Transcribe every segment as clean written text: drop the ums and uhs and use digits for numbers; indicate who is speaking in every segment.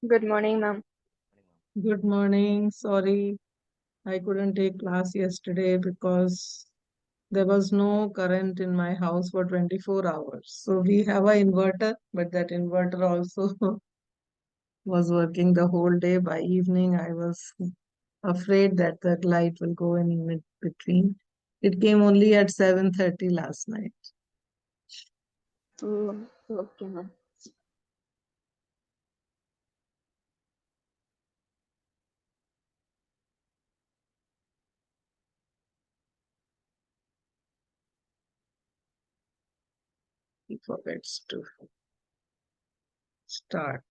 Speaker 1: Good morning, ma'am.
Speaker 2: Good morning. Sorry, I couldn't take class yesterday because there was no current in my house for 24 hours. So we have a inverter, but that inverter also was working the whole day. By evening, I was afraid that the light will go in between. It came only at 7:30 last night.
Speaker 1: Okay, ma'am.
Speaker 2: He forgets to start.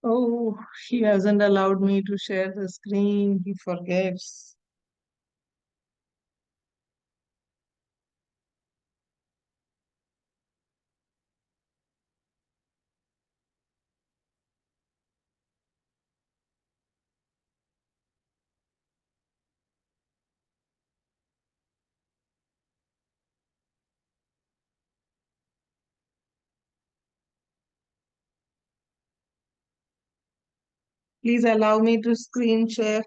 Speaker 2: Oh, he hasn't allowed me to share the screen. He forgets. Please allow me to screen share.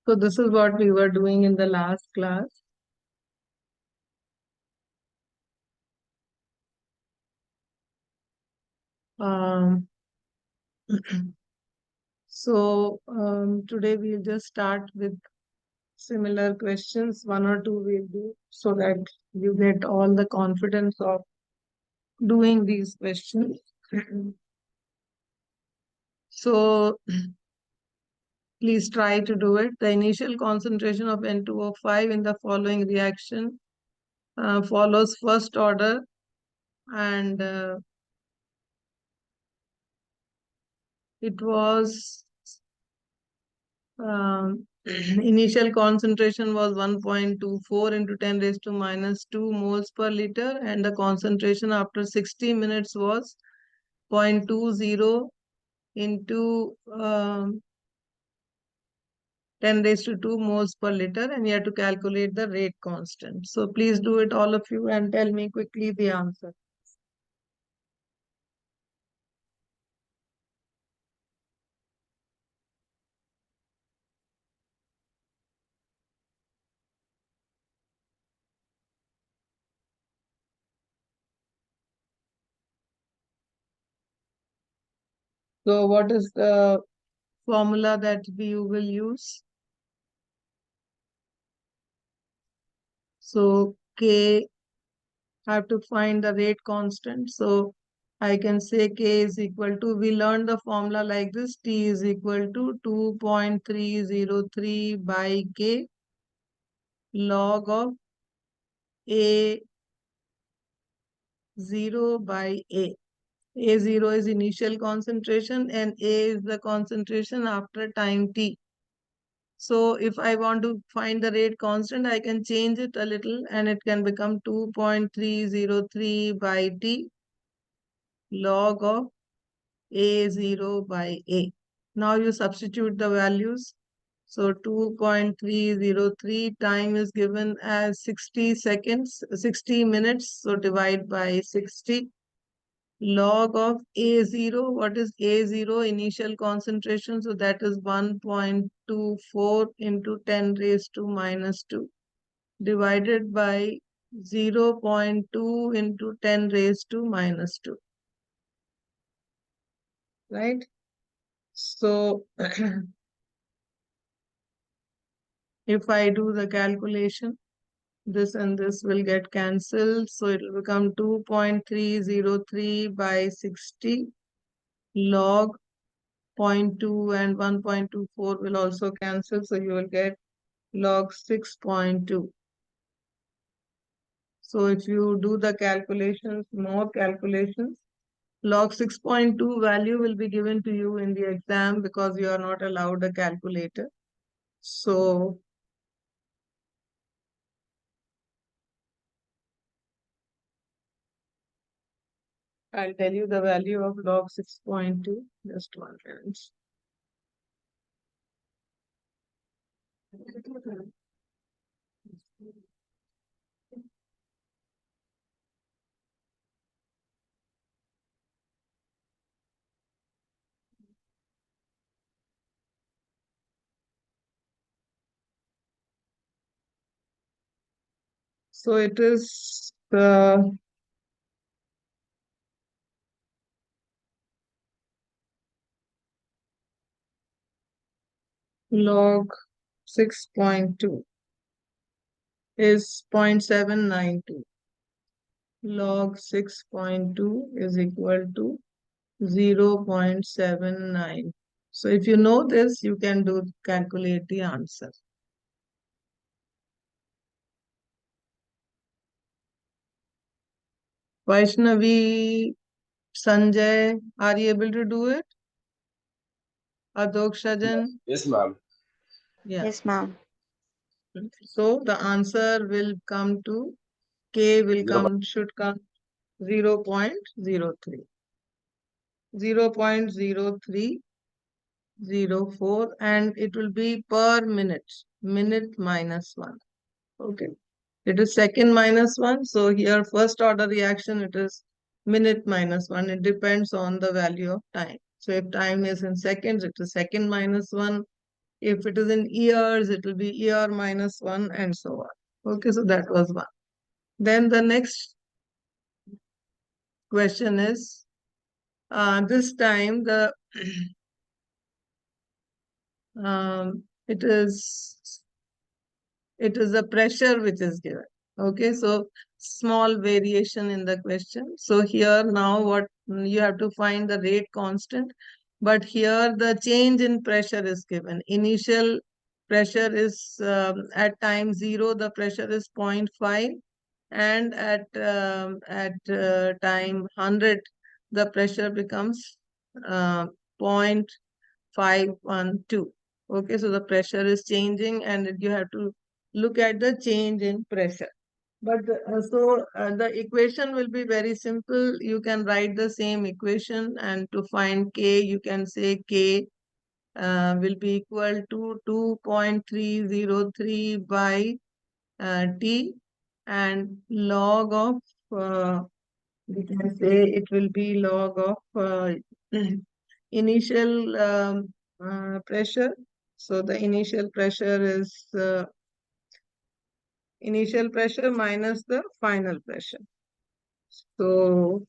Speaker 2: So this is what we were doing in the last class. Um, Today we'll just start with similar questions. One or two we'll do so that you get all the confidence of doing these questions. So please try to do it. The initial concentration of N2O5 in the following reaction follows first order and it was initial concentration was 1.24 into 10 raised to minus 2 moles per liter, and the concentration after 60 minutes was 0.20 into 10 raised to 2 moles per liter, and you have to calculate the rate constant. So please do it, all of you, and tell me quickly the answer. So what is the formula that you will use? So K, have to find the rate constant. So I can say K is equal to, we learned the formula like this, T is equal to 2.303 by K log of A0 by A. A0 is initial concentration and A is the concentration after time T. So if I want to find the rate constant, I can change it a little and it can become 2.303 by T log of A0 by A. Now you substitute the values. So 2.303 time is given as 60 seconds, 60 minutes. So divide by 60. Log of A0, what is A0? Initial concentration. So that is 1.24 into 10 raised to minus 2 divided by 0.2 into 10 raised to minus 2. Right? So if I do the calculation, this and this will get cancelled. So it will become 2.303 by 60 log 0.2 and 1.24 will also cancel. So you will get log 6.2. So if you do the calculations, more calculations, log 6.2 value will be given to you in the exam because you are not allowed a calculator. So I'll tell you the value of log 6.2. Just one minute. So it is log 6.2 is 0.792. Log 6.2 is equal to 0.79. So if you know this, you can calculate the answer. Vaishnavi, Sanjay, are you able to do it? Adokshajan?
Speaker 3: Yes, ma'am.
Speaker 2: Yeah.
Speaker 1: Yes, ma'am.
Speaker 2: So the answer will come to K will
Speaker 3: 0.
Speaker 2: should come 0.03. 0.0304 and it will be per minute. Minute minus 1. Okay. It is second minus 1. So here first order reaction it is minute minus 1. It depends on the value of time. So if time is in seconds, it is second minus 1. If it is in years, it will be year minus 1 and so on. Okay, so that was one. Then the next question is, this time the it is the pressure which is given. Okay, so small variation in the question. So here now what you have to find the rate constant, but here the change in pressure is given. Initial pressure is at time 0, the pressure is 0.5 and at time 100, the pressure becomes uh, 0.512. Okay, so the pressure is changing and you have to look at the change in pressure. But the equation will be very simple. You can write the same equation and to find K, you can say K will be equal to 2.303 by T and log of, we can say it will be log of initial pressure. So the initial pressure is initial pressure minus the final pressure. So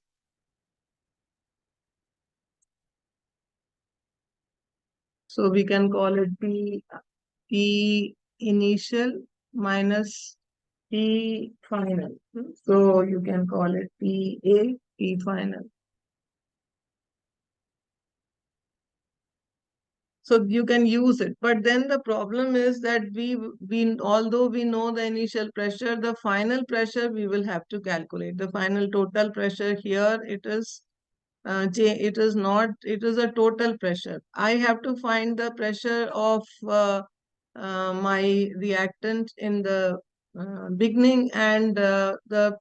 Speaker 2: So we can call it P initial minus P final. So you can call it PA, P final. So you can use it. But then the problem is that although we know the initial pressure, the final pressure we will have to calculate. The final total pressure here, it is not, it is a total pressure. I have to find the pressure of my reactant in the beginning and the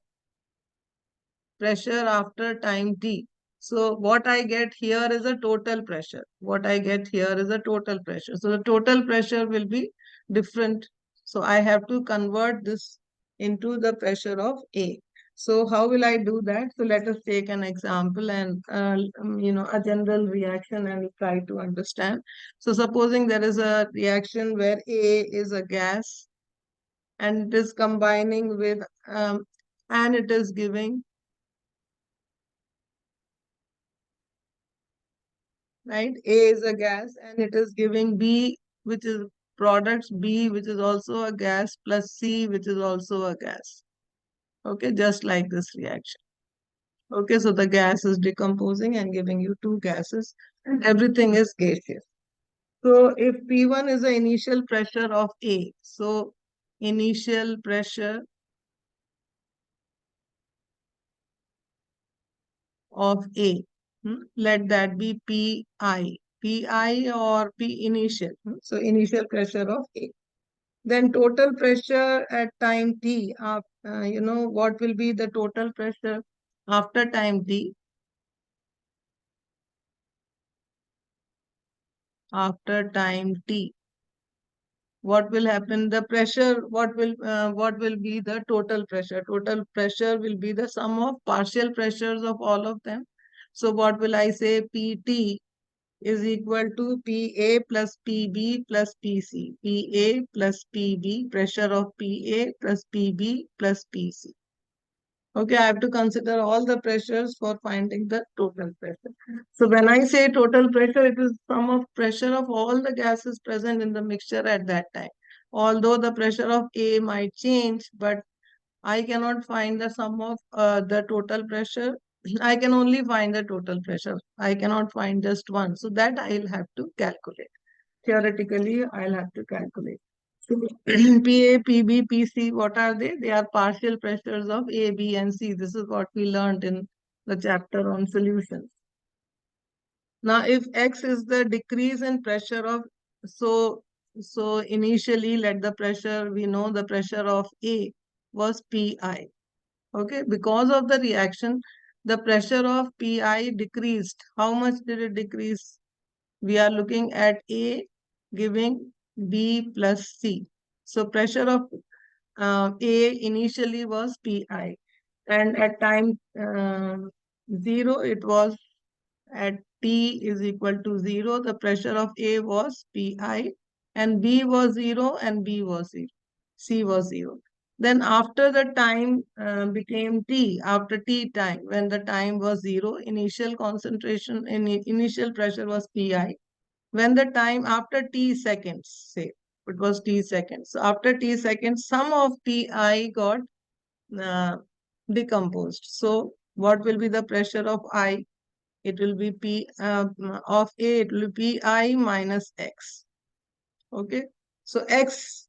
Speaker 2: pressure after time t. So what I get here is a total pressure. What I get here is a total pressure. So the total pressure will be different. So I have to convert this into the pressure of A. So how will I do that? So let us take an example and a general reaction and try to understand. So supposing there is a reaction where A is a gas and it is combining with and it is giving, right? A is a gas and it is giving B, which is products B, which is also a gas, plus C, which is also a gas. Okay, just like this reaction. Okay, so the gas is decomposing and giving you two gases and everything is gaseous. So if P1 is the initial pressure of A, so initial pressure of A, let that be Pi. Pi or P initial. So initial pressure of A. Then total pressure at time t, what will be the total pressure after time t? After time t, what will happen? The pressure, what will be the total pressure? Total pressure will be the sum of partial pressures of all of them. So what will I say? Pt is equal to Pa plus Pb plus Pc. Pa plus Pb, pressure of Pa plus Pb plus Pc. Okay, I have to consider all the pressures for finding the total pressure. So when I say total pressure, it is sum of pressure of all the gases present in the mixture at that time. Although the pressure of A might change, but I cannot find the sum of the total pressure. I can only find the total pressure. I cannot find just one. So that I will have to calculate. Theoretically, I'll have to calculate. So PA, PB, PC, what are they? They are partial pressures of A, B, and C. This is what we learned in the chapter on solutions. Now, if X is the decrease in pressure of, so initially let the pressure, we know the pressure of A was Pi. Okay, because of the reaction, the pressure of Pi decreased. How much did it decrease? We are looking at A giving B plus C. So pressure of A initially was Pi, and at time 0 it was at T is equal to 0. The pressure of A was Pi and B was 0 and B was 0. C was 0. Then after the time became T, after T time, when the time was 0, initial concentration, initial pressure was Pi. When the time after T seconds, say, it was T seconds. So after T seconds, some of Pi got uh, decomposed. So what will be the pressure of I? It will be P of A, it will be Pi minus X. Okay. So X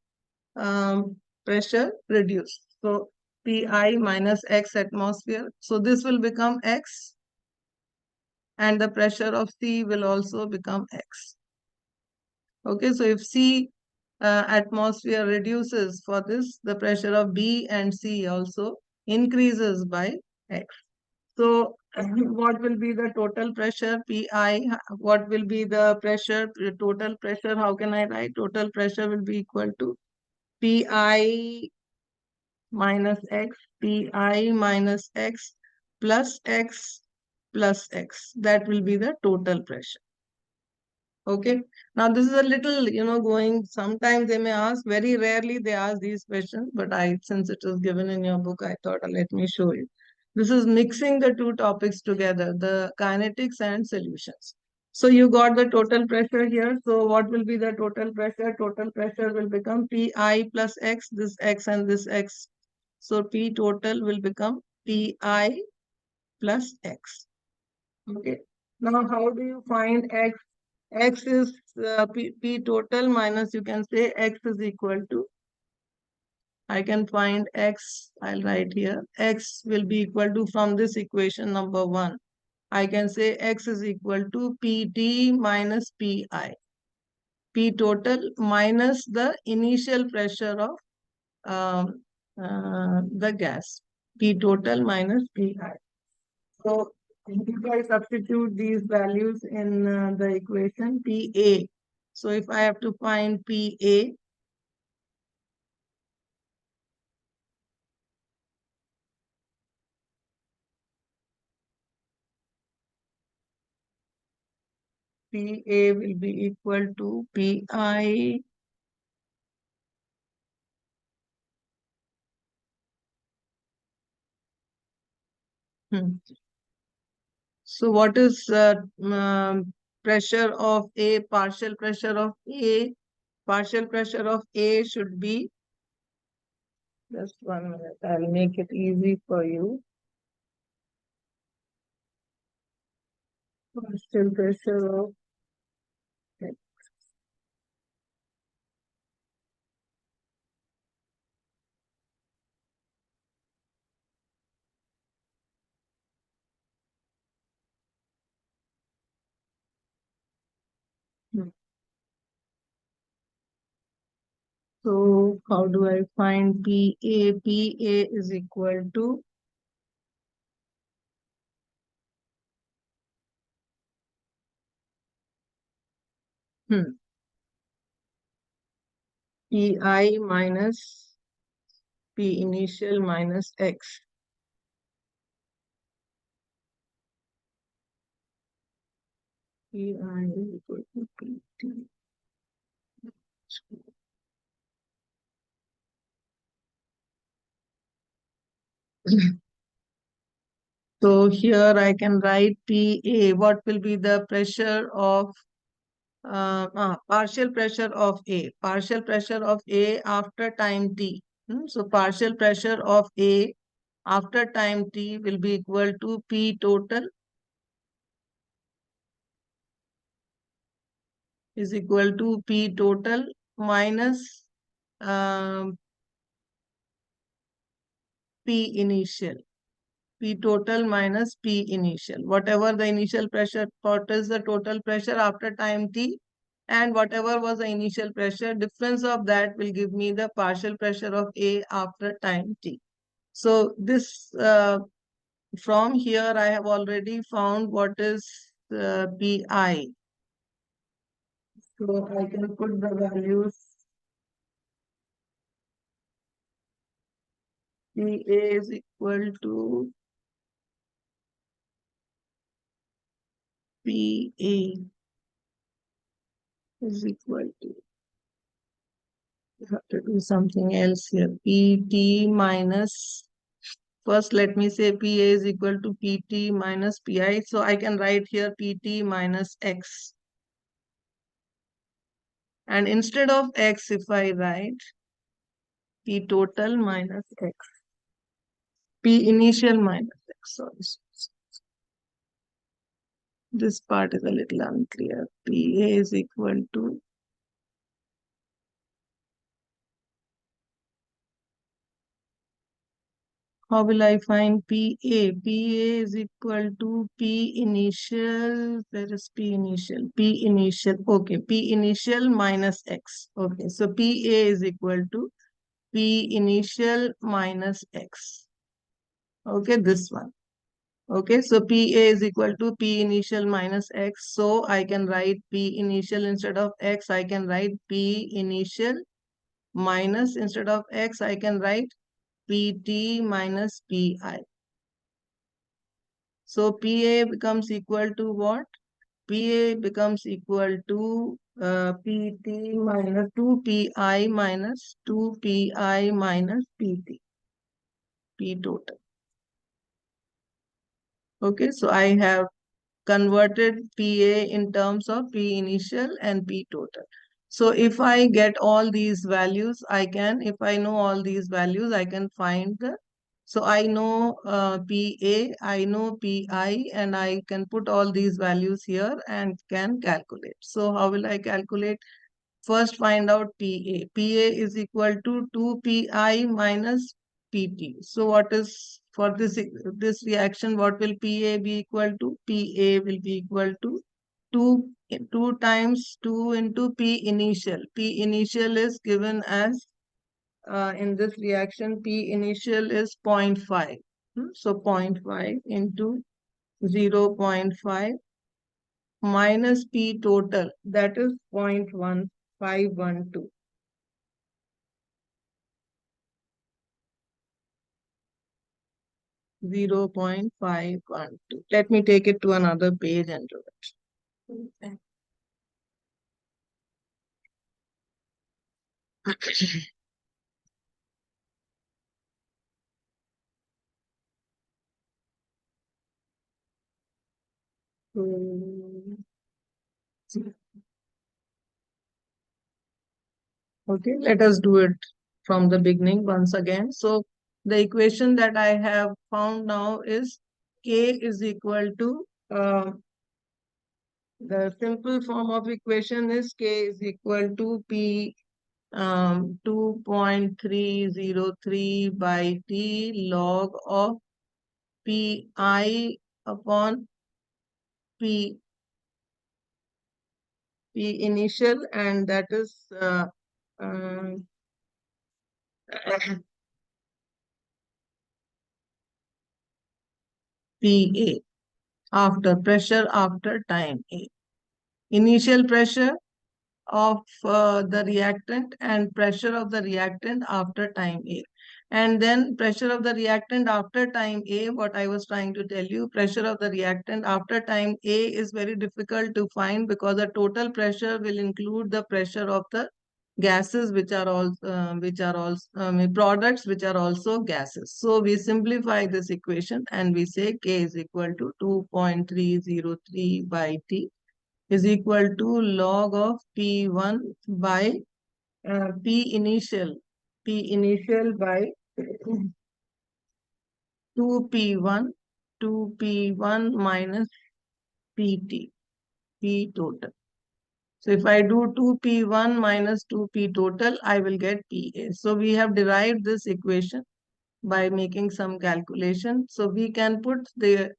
Speaker 2: pressure reduced. So Pi minus X atmosphere. So this will become X and the pressure of C will also become X. Okay, so if C atmosphere reduces for this, the pressure of B and C also increases by X. So what will be the total pressure Pi? What will be the pressure, total pressure? How can I write? Total pressure will be equal to Pi minus X, Pi minus X plus X plus X. That will be the total pressure. Okay. Now this is a little, going, sometimes they may ask, very rarely they ask these questions, but since it is given in your book, I thought let me show you. This is mixing the two topics together, the kinetics and solutions. So you got the total pressure here. So what will be the total pressure? Total pressure will become Pi plus X, this X and this X. So P total will become Pi plus X. Okay. Now how do you find X? X is P total minus, you can say X is equal to, I can find X, I'll write here. X will be equal to, from this equation number 1, I can say X is equal to Pt minus Pi. P total minus the initial pressure of the gas. P total minus Pi. So if I substitute these values in the equation Pa. So if I have to find Pa, Pa will be equal to Pi. Hmm. So what is pressure of A? Partial pressure of A. Partial pressure of A should be, just 1 minute, I'll make it easy for you. Partial pressure of A. Hmm. So how do I find PA? PA is equal to PI minus P initial minus X. PI is equal to PT. So here I can write PA. What will be the pressure of partial pressure of A? Partial pressure of A after time t. So partial pressure of A after time t will be equal to P total is equal to P total minus um, P initial. P total minus P initial. Whatever the initial pressure, what is the total pressure after time t, and whatever was the initial pressure, difference of that will give me the partial pressure of A after time t. So this, from here I have already found what is Pi. So I can put the values. Pa is equal to Pa is equal to, you have to do something else here. Pt minus, first let me say Pa is equal to Pt minus Pi. So I can write here Pt minus X. And instead of X, if I write P total minus X, P initial minus X, sorry. This part is a little unclear. Pa is equal to, how will I find PA? PA is equal to P initial, there is P initial, P initial, okay, P initial minus X. Okay, so PA is equal to P initial minus X. Okay, this one. Okay, so PA is equal to P initial minus X. So I can write P initial instead of X, I can write P initial minus, instead of X, I can write Pt minus Pi. So Pa becomes equal to what? Pa becomes equal to Pt minus 2Pi minus 2Pi minus Pt, P total. Okay, so I have converted PA in terms of P initial and P total. So if I get all these values, if I know all these values, I can find so I know PA, I know PI, and I can put all these values here and can calculate. So how will I calculate? First, find out PA. PA is equal to 2PI minus PT. So what is for this reaction, what will PA be equal to? PA will be equal to 2 times 2 into P initial. P initial is given as in this reaction, P initial is 0.5. So 0.5 into 0.5 minus P total, that is 0.1512. 0.512. Let me take it to another page and do it. Okay, let us do it from the beginning once again. So the equation that I have found now is K is equal to the simple form of equation is K is equal to P 2.303 by T log of Pi upon P initial, and that is uh, PA after pressure after time A. Initial pressure of the reactant and pressure of the reactant after time A. And then pressure of the reactant after time A, what I was trying to tell you, pressure of the reactant after time A is very difficult to find because the total pressure will include the pressure of the gases which are also products which are also gases. So we simplify this equation and we say K is equal to 2.303 by T is equal to log of P1 by P initial by 2P1, 2P1 minus PT, P total. So if I do 2P1 minus 2P total, I will get PA. So we have derived this equation by making some calculation. So we can put the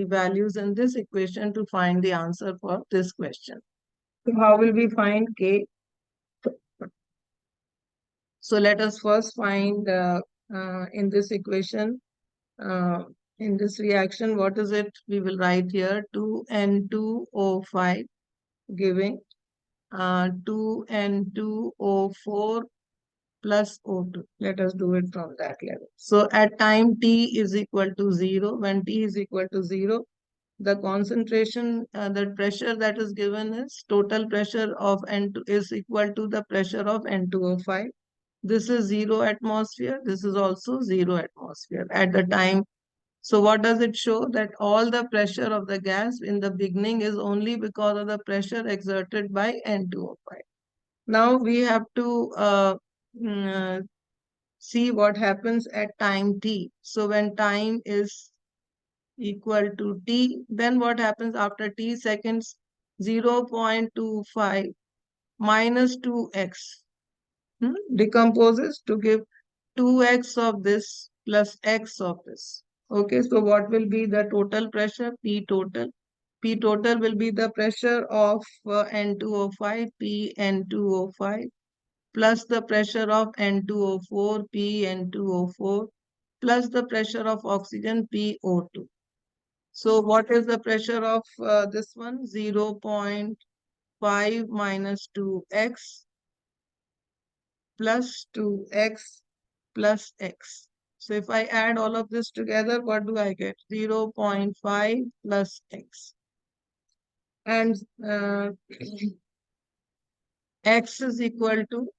Speaker 2: values in this equation to find the answer for this question. So how will we find K? So let us first find in this equation, uh, in this reaction, what is it? We will write here 2N2O5 giving 2N2O4 plus O2. Let us do it from that level. So at time T is equal to 0, when T is equal to 0, the concentration, the pressure that is given is total pressure of N2 is equal to the pressure of N2O5. This is 0 atmosphere. This is also 0 atmosphere at the time. So what does it show? That all the pressure of the gas in the beginning is only because of the pressure exerted by N2O5. Now we have to mm, see what happens at time t. So when time is equal to t, then what happens after t seconds? 0.25 minus 2x decomposes to give 2x of this plus x of this. Okay, so what will be the total pressure? P total. P total will be the pressure of N2O5, P N2O5, plus the pressure of N2O4, P N2O4, plus the pressure of oxygen, PO2. So what is the pressure of this one? 0.5 minus 2x plus 2x plus x. So if I add all of this together, what do I get? 0.5 plus x. And x is equal to,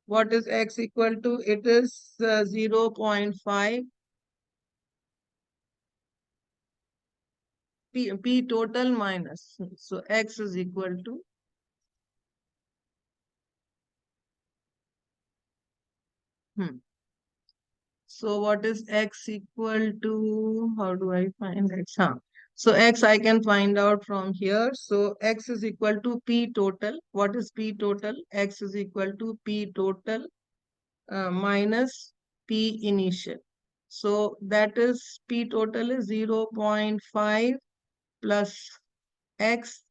Speaker 2: what is x equal to? It is 0.5 P total minus. So X is equal to, hmm. So what is X equal to? How do I find X? Huh. So X I can find out from here. So X is equal to P total. What is P total? X is equal to P total minus P initial. So that is P total is 0.5 plus X.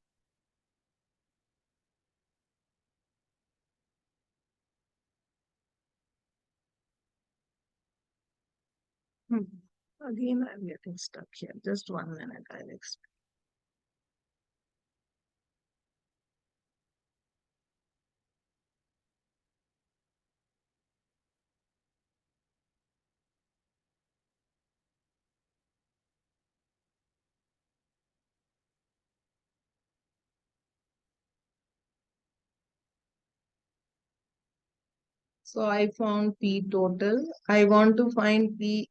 Speaker 2: Hmm. Again, I'm getting stuck here. Just 1 minute, I'll explain. So I found P total. I want to find P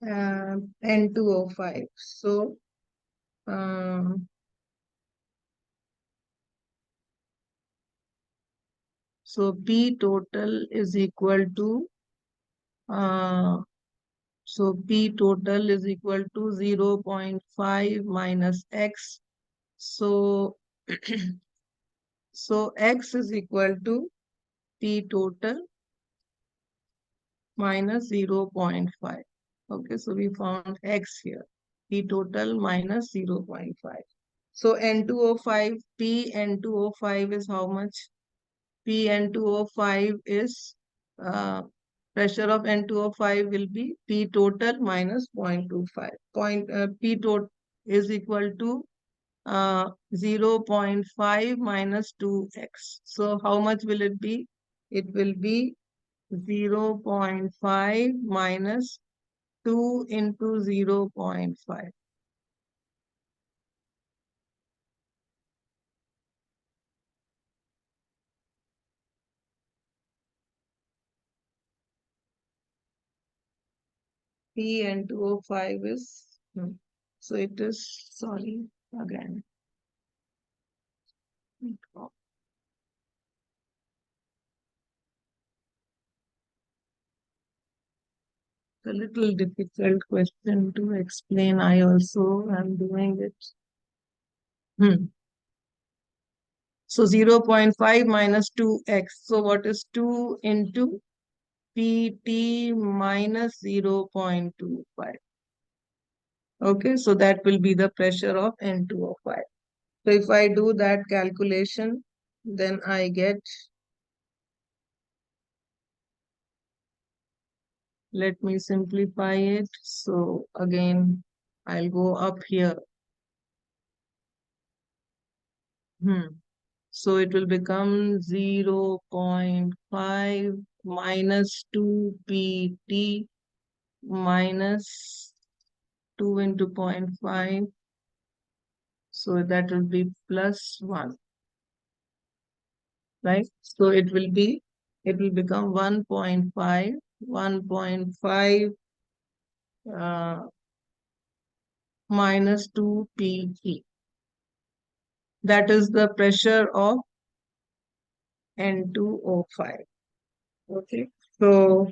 Speaker 2: N2O5. Um, so P total is equal to uh, P total is equal to 0.5 minus X. So so X is equal to P total minus 0.5. Okay, so we found X here. P total minus 0.5. So N2O5, P N2O5 is how much? P N2O5 is pressure of N2O5 will be P total minus 0.25. P total is equal to 0.5 minus 2x. So how much will it be? It will be 0.5 minus 2 into 0.5. P N2O5 is, so it is, sorry, again. A little difficult question to explain. I also am doing it. Hmm. So 0.5 minus 2x. So what is 2 into PT minus 0.25? Okay, so that will be the pressure of N2O5. So if I do that calculation, then I get, let me simplify it. So again, I'll go up here. So it will become 0.5 minus 2 PT minus 2 into 0.5. So that will be plus 1, right? So it will become 1.5, 1.5 uh, minus 2 PT. That is the pressure of N2O5. Okay. So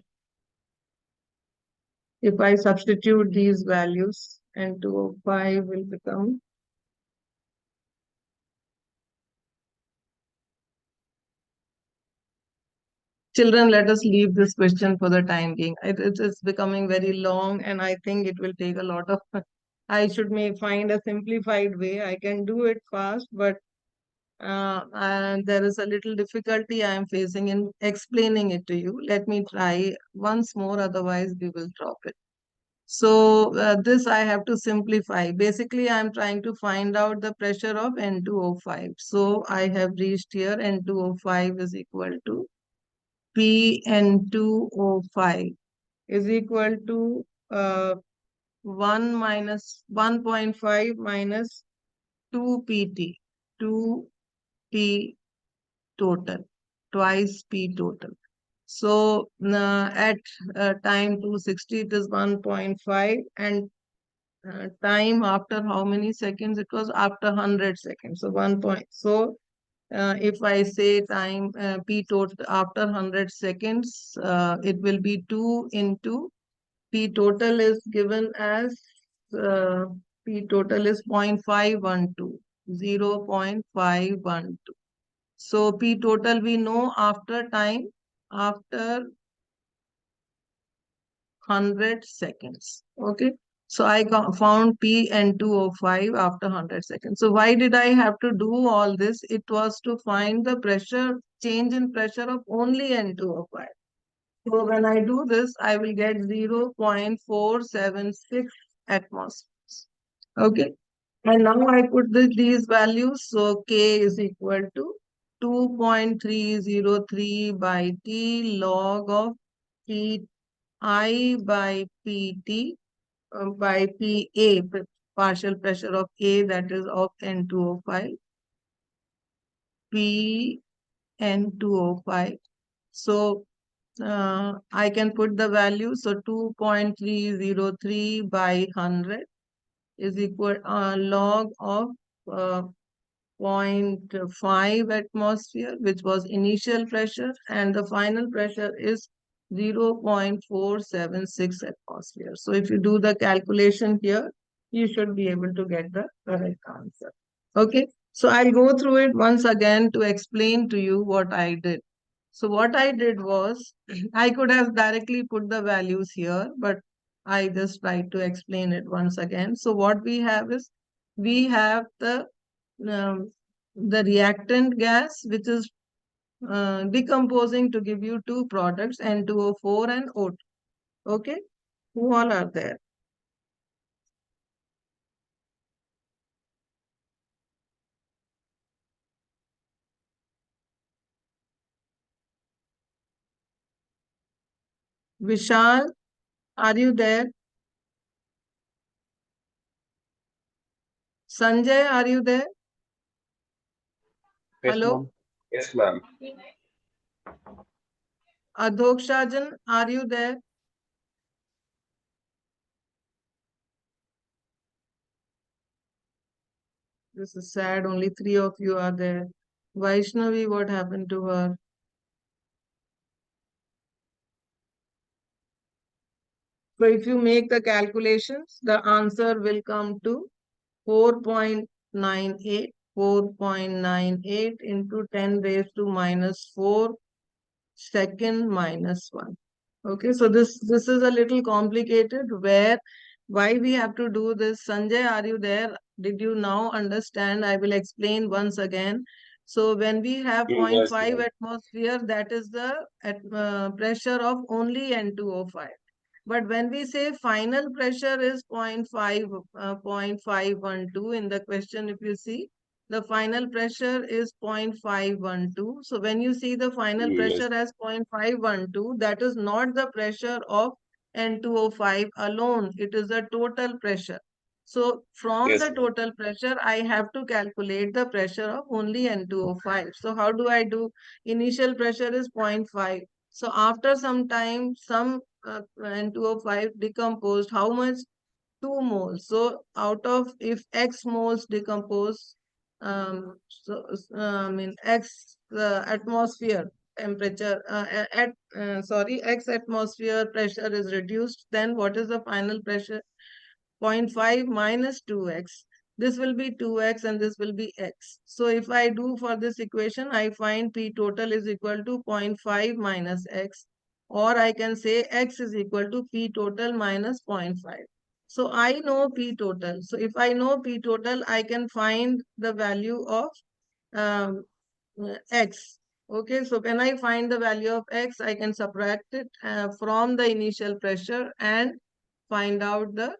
Speaker 2: if I substitute these values, N2O5 will become, children, let us leave this question for the time being. It is becoming very long and I think it will take a lot of, I should may find a simplified way. I can do it fast, but and there is a little difficulty I am facing in explaining it to you. Let me try once more, otherwise we will drop it. So this I have to simplify. Basically, I am trying to find out the pressure of N2O5. So I have reached here N2O5 is equal to PN2O5 is equal to 1 minus 1.5 minus 2 PT, 2P total, twice P total. So at time 260 it is 1.5 and time after how many seconds? It was after 100 seconds. So 1 point. So if I say time P total after 100 seconds, it will be 2 into P total is given as uh, P total is 0.512, 0.512. So P total we know after time, after 100 seconds. Okay. So I found P N2O5 after 100 seconds. So why did I have to do all this? It was to find the pressure, change in pressure of only N2O5. So when I do this, I will get 0.476 atmospheres. Okay. And now I put these values. So K is equal to 2.303 by T log of P I by PT by PA, partial pressure of A, that is of N2O5, PN2O5. So I can put the value. So 2.303 by 100 is equal log of uh, zero point 0.5 atmosphere, which was initial pressure, and the final pressure is 0.476 atmosphere. So if you do the calculation here, you should be able to get the correct answer. Okay, so I'll go through it once again to explain to you what I did. So what I did was, I could have directly put the values here, but I just tried to explain it once again. So what we have is, we have um, the reactant gas, which is decomposing to give you two products, N2O4 and O2. Okay, who all are there? Vishal, are you there? Sanjay, are you there?
Speaker 3: Yes,
Speaker 2: Hello?
Speaker 3: ma'am. Yes, ma'am.
Speaker 2: Adhokshajan, are you there? This is sad, only three of you are there. Vaishnavi, what happened to her? So if you make the calculations, the answer will come to 4.98, 4.98 into 10 raised to minus 4 second minus 1. Okay, so this is a little complicated, where why we have to do this. Sanjay, are you there? Did you now understand? I will explain once again. So when we have zero point
Speaker 3: Yes,
Speaker 2: 0.5
Speaker 3: ma'am.
Speaker 2: atmosphere, that is the pressure of only N2O5. But when we say final pressure is zero point 0.5, 0.512 in the question, if you see, the final pressure is 0.512. So when you see the final
Speaker 3: Yes.
Speaker 2: pressure as 0.512, that is not the pressure of N2O5 alone. It is the total pressure. So from
Speaker 3: Yes,
Speaker 2: the
Speaker 3: ma'am.
Speaker 2: total pressure, I have to calculate the pressure of only N2O5. So how do I do? Initial pressure is 0.5. So after some time, some N2O5 decomposed, how much? 2 moles. So out of, if X moles decompose, I mean X atmosphere temperature, sorry, X atmosphere pressure is reduced, then what is the final pressure? 0.5 minus 2x. This will be 2x and this will be x. So if I do for this equation, I find P total is equal to zero point 0.5 minus x, or I can say x is equal to P total minus zero point 0.5. So I know P total. So if I know P total, I can find the value of um, x. Okay, so when I find the value of x, I can subtract it from the initial pressure and find out the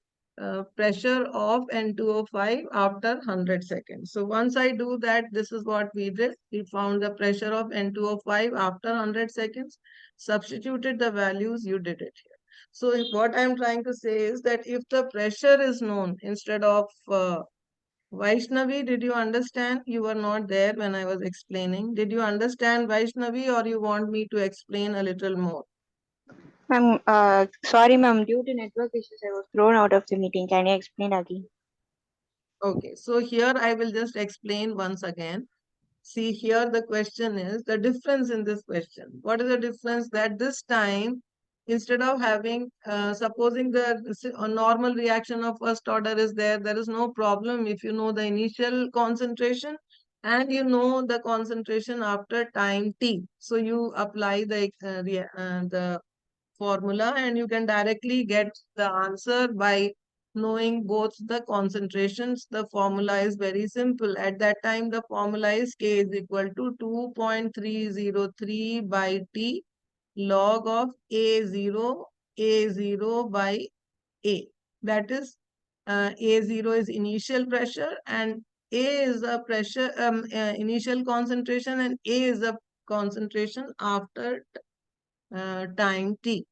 Speaker 2: pressure of N2O5 after 100 seconds. So once I do that, this is what we did. We found the pressure of N2O5 after 100 seconds, substituted the values, you did it here. So what I'm trying to say is that if the pressure is known instead of Vaishnavi, did you understand? You were not there when I was explaining. Did you understand, Vaishnavi, or you want me to explain a little more?
Speaker 1: Ma'am, sorry, ma'am. Due to network issues, I was thrown out of the meeting. Can you explain again?
Speaker 2: Okay, so here I will just explain once again. See, here the question is the difference in this question. What is the difference that this time, instead of having, supposing a normal reaction of first order is there is no problem if you know the initial concentration and you know the concentration after time t. So you apply the formula and you can directly get the answer by knowing both the concentrations. The formula is very simple. At that time, the formula is K is equal to 2.303 by T log of A0 by A. That is, A0 is initial pressure and A is a initial concentration and A is a concentration after time T.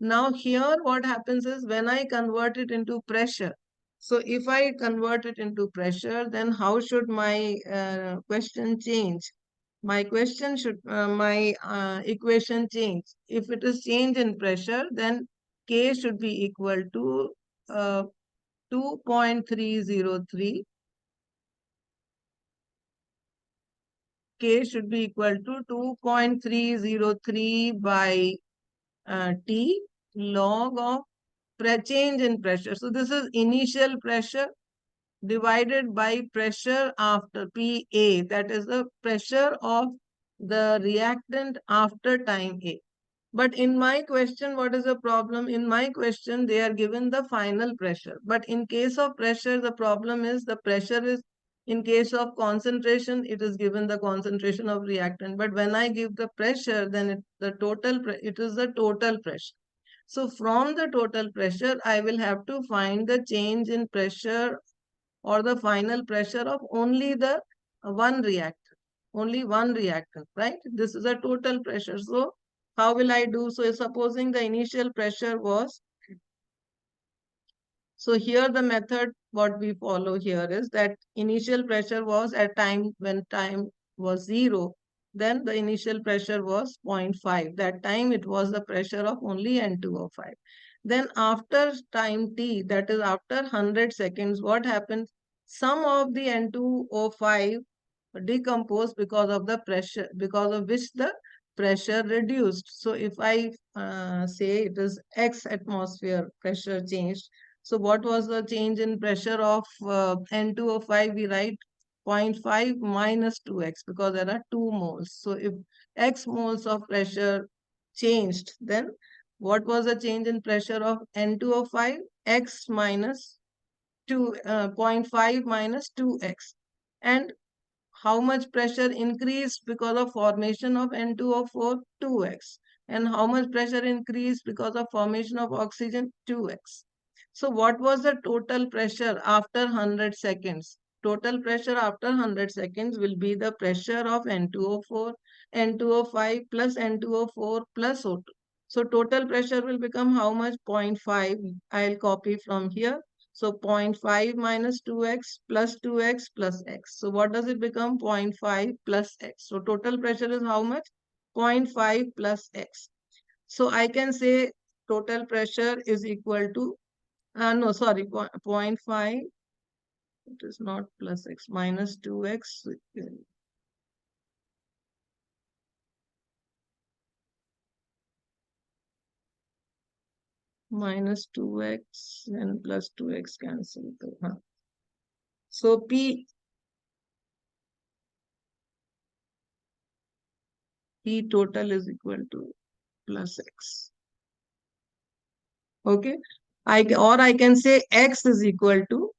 Speaker 2: Now here what happens is when I convert it into pressure. So if I convert it into pressure, then how should my question change? My equation change. If it is change in pressure, then K should be equal to uh, 2.303. K should be equal to 2.303 by T log of change in pressure. So this is initial pressure divided by pressure after PA, that is the pressure of the reactant after time A. But in my question, what is the problem? In my question, they are given the final pressure. But in case of pressure, the problem is the pressure is, in case of concentration, it is given the concentration of reactant. But when I give the pressure, then it is the total pressure. So from the total pressure, I will have to find the change in pressure or the final pressure of only the one reactant, right? This is a total pressure. So how will I do? So supposing the initial pressure was, so here the method what we follow here is that initial pressure was at time when time was 0, then the initial pressure was zero point 0.5. That time it was the pressure of only N2O5. Then after time t, that is after 100 seconds, what happens? Some of the N2O5 decompose because of the pressure, because of which the pressure reduced. So if I say it is X atmosphere pressure changed, so what was the change in pressure of N2O5? We write zero point 0.5 minus 2x because there are 2 moles. So if X moles of pressure changed, then what was the change in pressure of N2O5? X minus 2, 0.5 minus 2x. And how much pressure increased because of formation of N2O4? 2x. And how much pressure increased because of formation of oxygen? 2x. So what was the total pressure after 100 seconds? Total pressure after 100 seconds will be the pressure of N2O4, N2O5 plus N2O4 plus O2. So total pressure will become how much? 0.5. I'll copy from here. So 0.5 minus 2x plus 2x plus x. So what does it become? 0.5 plus x. So total pressure is how much? 0.5 plus x. So I can say total pressure is equal to, no, sorry, 0.5, it is not plus x, minus 2x, minus 2x and plus 2x cancel. So P total is equal to plus x. Okay. Or I can say x is equal to,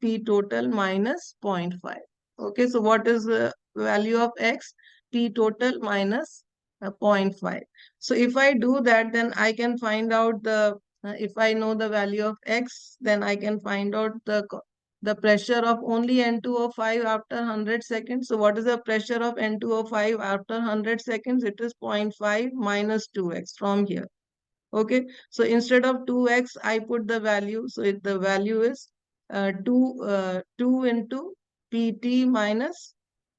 Speaker 2: P total minus 0.5. Okay. So what is the value of x? P total minus 0.5. So if I do that, then I can find out if I know the value of x, then I can find out the pressure of only N2O5 after 100 seconds. So what is the pressure of N2O5 after 100 seconds? It is 0.5 minus 2x from here. Okay, so instead of 2x, I put the value. So the value is 2 into pt minus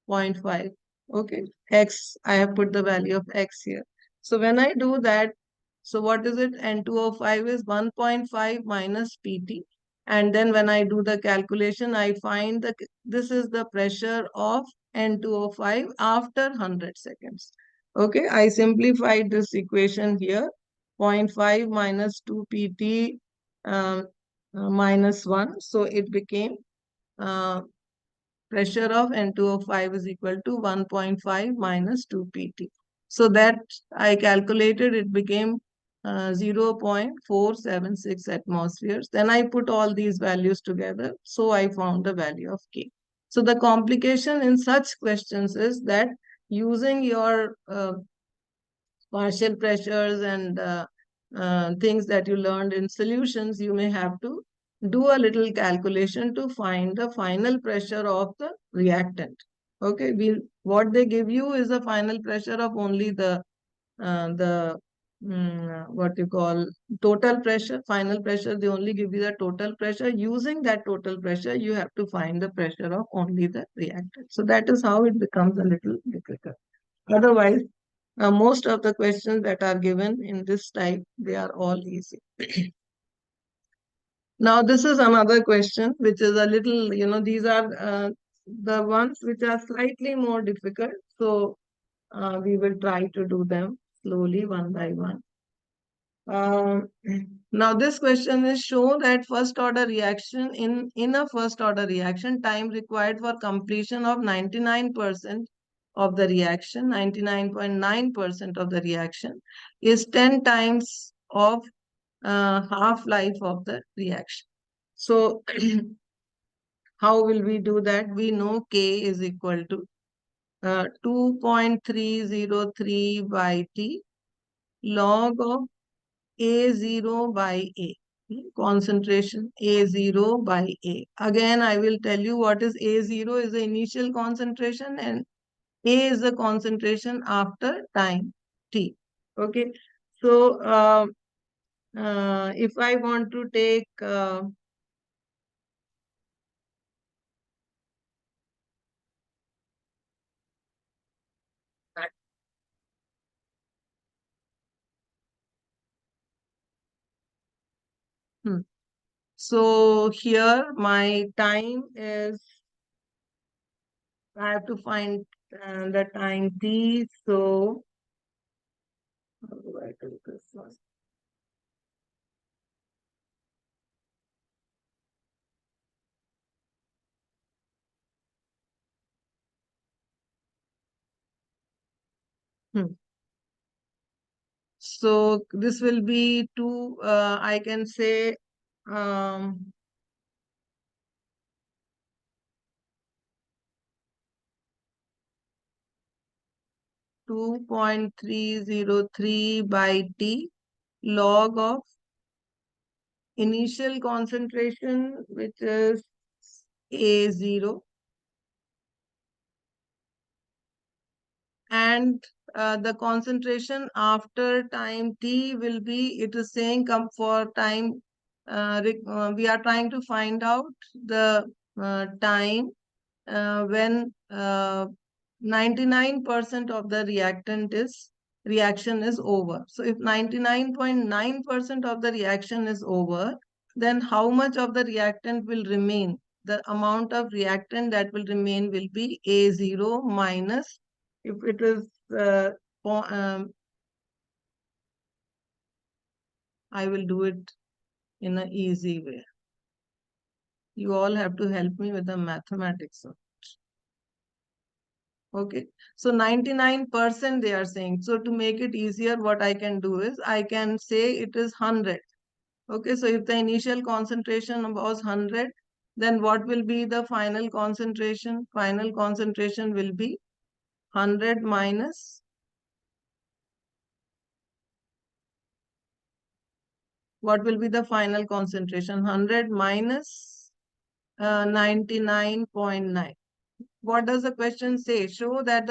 Speaker 2: 0.5. Okay, x, I have put the value of x here. So when I do that, so what is it? N2O5 is 1.5 minus PT. And then when I do the calculation, I find that this is the pressure of N2O5 after 100 seconds. Okay, I simplified this equation here. 0.5 minus 2 PT minus 1. So it became uh, pressure of N2O5 is equal to 1.5 minus 2 pt. So that I calculated, it became 0.476 atmospheres. Then I put all these values together. So I found the value of K. So the complication in such questions is that using your partial pressures and things that you learned in solutions, you may have to do a little calculation to find the final pressure of the reactant. Okay, what they give you is the final pressure of only the what you call total pressure, final pressure. They only give you the total pressure. Using that total pressure, you have to find the pressure of only the reactant. So that is how it becomes a little difficult. Otherwise, most of the questions that are given in this type, they are all easy. Now, this is another question, which is a little, these are the ones which are slightly more difficult. So, we will try to do them slowly, one by one. Um, now, this question is show that first order reaction in a first order reaction, time required for completion of 99% of the reaction, 99.9% of the reaction is 10 times of half-life of the reaction. So, how will we do that? We know K is equal to 2.303 by T log of A0 by A. Concentration A0 by A. Again, I will tell you what is A0 is the initial concentration and A is the concentration after time T. Okay. So, if I want to take hmm. So here my time is, I have to find the time T. So, how do I do this one? Hmm. So this will be two, I can say, um, 2.303 by T log of initial concentration, which is A0, and the concentration after time T will be, it is saying come for time, we are trying to find out the time when 99% of the reaction is over. So if 99.9% of the reaction is over, then how much of the reactant will remain? The amount of reactant that will remain will be A0 minus, if it is, I will do it in an easy way. You all have to help me with the mathematics. Okay, so 99% they are saying. So to make it easier, what I can do is I can say it is 100. Okay, so if the initial concentration was 100, then what will be the final concentration? Final concentration will be 100 minus, what will be the final concentration? 100 minus 99.9. What does the question say? Show that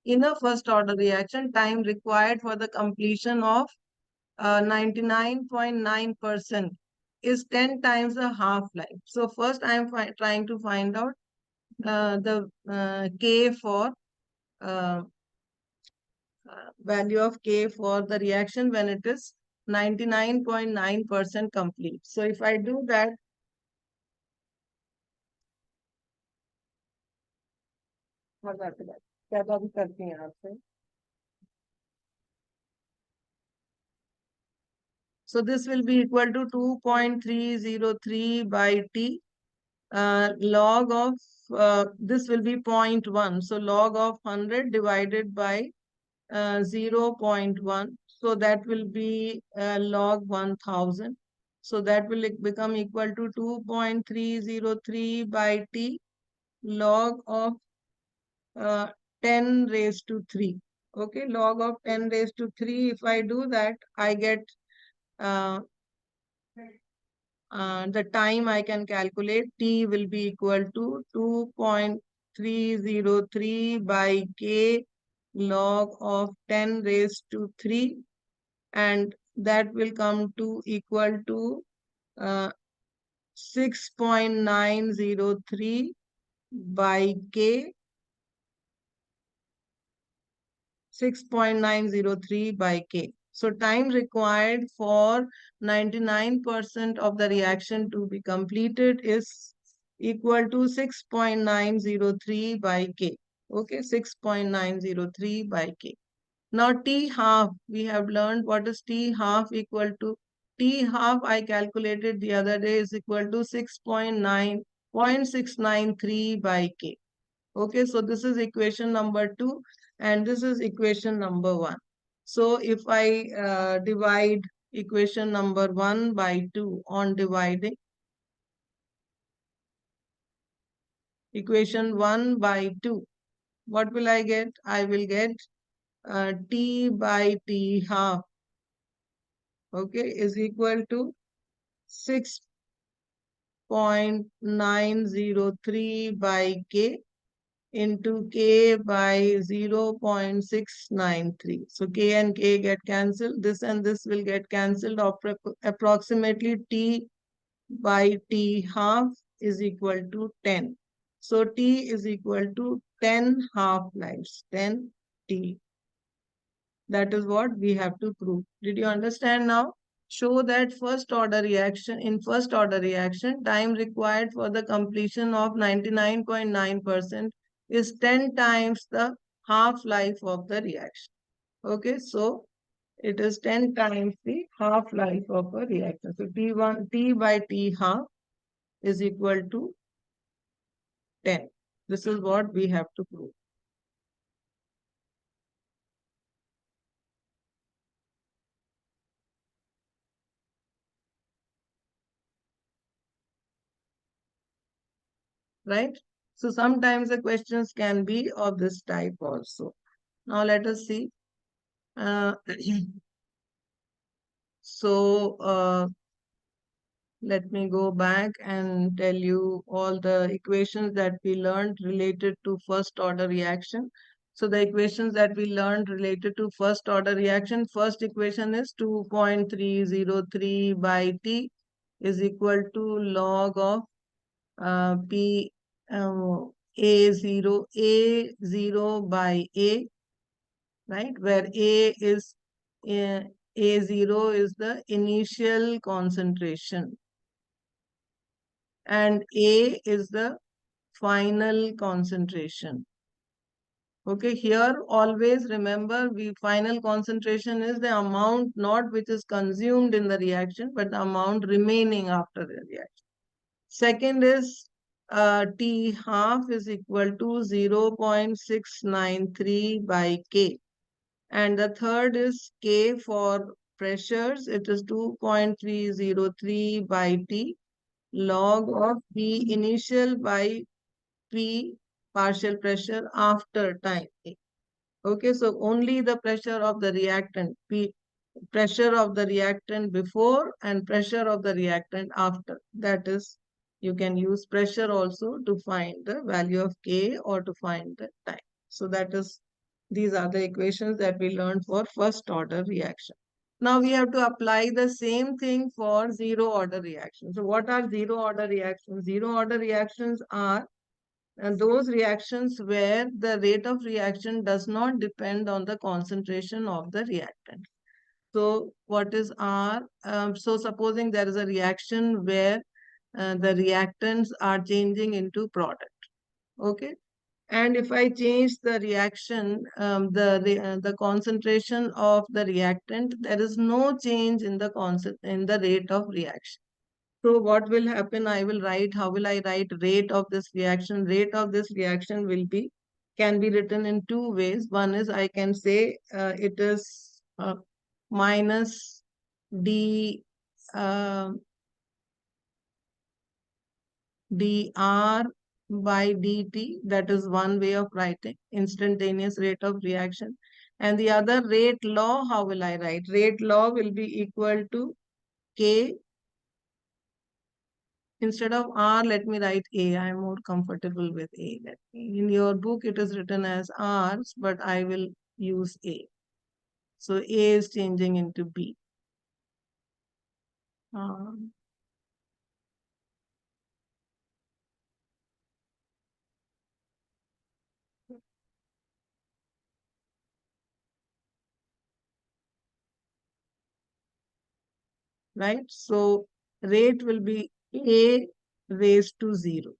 Speaker 2: in a first order reaction, time required for the completion of 99.9% is 10 times the half-life. So first I am trying to find out the K for value of K for the reaction when it is 99.9% complete. So if I do that, क्या तो अभी करती हैं आपसे. So this will be equal to 2.303 by T. Log of this will be 0.1. So log of 100 divided by 0.1. So that will be log 1000. So that will become equal to 2.303 by T log of 10 raised to 3. Okay, log of 10 raised to 3. If I do that, I get uh, the time I can calculate. T will be equal to 2.303 by K log of 10 raised to 3, and that will come to equal to 6.903 by K, 6.903 by K. So time required for 99% of the reaction to be completed is equal to 6.903 by K. Okay, 6.903 by K. Now T half, we have learned what is T half equal to. T half I calculated the other day is equal to 6.693 by K. Okay, so this is equation number 2 and this is equation number 1. So if I divide equation number 1 by 2 on dividing, equation 1 by 2, what will I get? I will get T by T half, okay, is equal to 6.903 by K into K by 0.693. So K and K get cancelled. This and this will get cancelled. Approximately T by T half is equal to 10. So T is equal to 10 half lives, 10 T. That is what we have to prove. Did you understand now? Show that first order reaction, in first order reaction, time required for the completion of 99.9% is 10 times the half-life of the reaction. Okay, so it is 10 times the half-life of a reaction. So T by T half is equal to 10. This is what we have to prove. Right? So sometimes the questions can be of this type also. Now let us see. Uh, so let me go back and tell you all the equations that we learned related to first order reaction. So the equations that we learned related to first order reaction, first equation is 2.303 by T is equal to log of P A0 by A, right? Where A0 is the initial concentration and A is the final concentration. Okay, here always remember final concentration is the amount not which is consumed in the reaction, but the amount remaining after the reaction. Second is T half is equal to 0.693 by K. And the third is K for pressures. It is 2.303 by T log of P initial by P partial pressure after time. Okay, so only the pressure of the reactant, P pressure of the reactant before and pressure of the reactant after. That is, you can use pressure also to find the value of K or to find the time. So that is, these are the equations that we learned for first order reaction. Now we have to apply the same thing for zero order reactions. So what are zero order reactions? Zero order reactions are those reactions where the rate of reaction does not depend on the concentration of the reactant. So what is R? So supposing there is a reaction where the reactants are changing into product. Okay. And if I change the reaction, the concentration of the reactant, there is no change in the rate of reaction. So what will happen? I will write, how will I write rate of this reaction? Rate of this reaction can be written in two ways. One is I can say it is minus d uh, dr by dt. That is one way of writing instantaneous rate of reaction. And the other rate law, how will I write? Rate law will be equal to k. Instead of R, let me write A. I am more comfortable with A. In your book, it is written as R's, but I will use A. So A is changing into B. Um, right? So rate will be A raised to 0.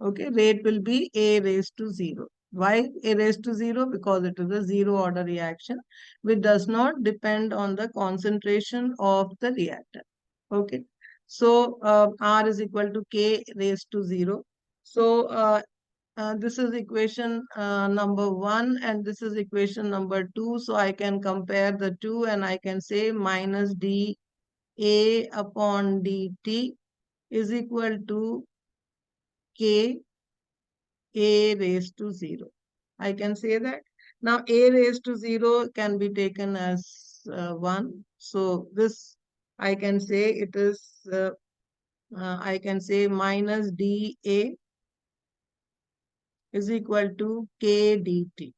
Speaker 2: Okay, rate will be A raised to 0. Why A raised to 0? Because it is a zero order reaction which does not depend on the concentration of the reactant. Okay, so R is equal to K raised to 0. So this is equation number 1 and this is equation number 2. So I can compare the two and I can say minus dA upon dt is equal to K A raised to 0. I can say that. Now A raised to 0 can be taken as 1. So this I can say it is, I can say minus dA is equal to K dt.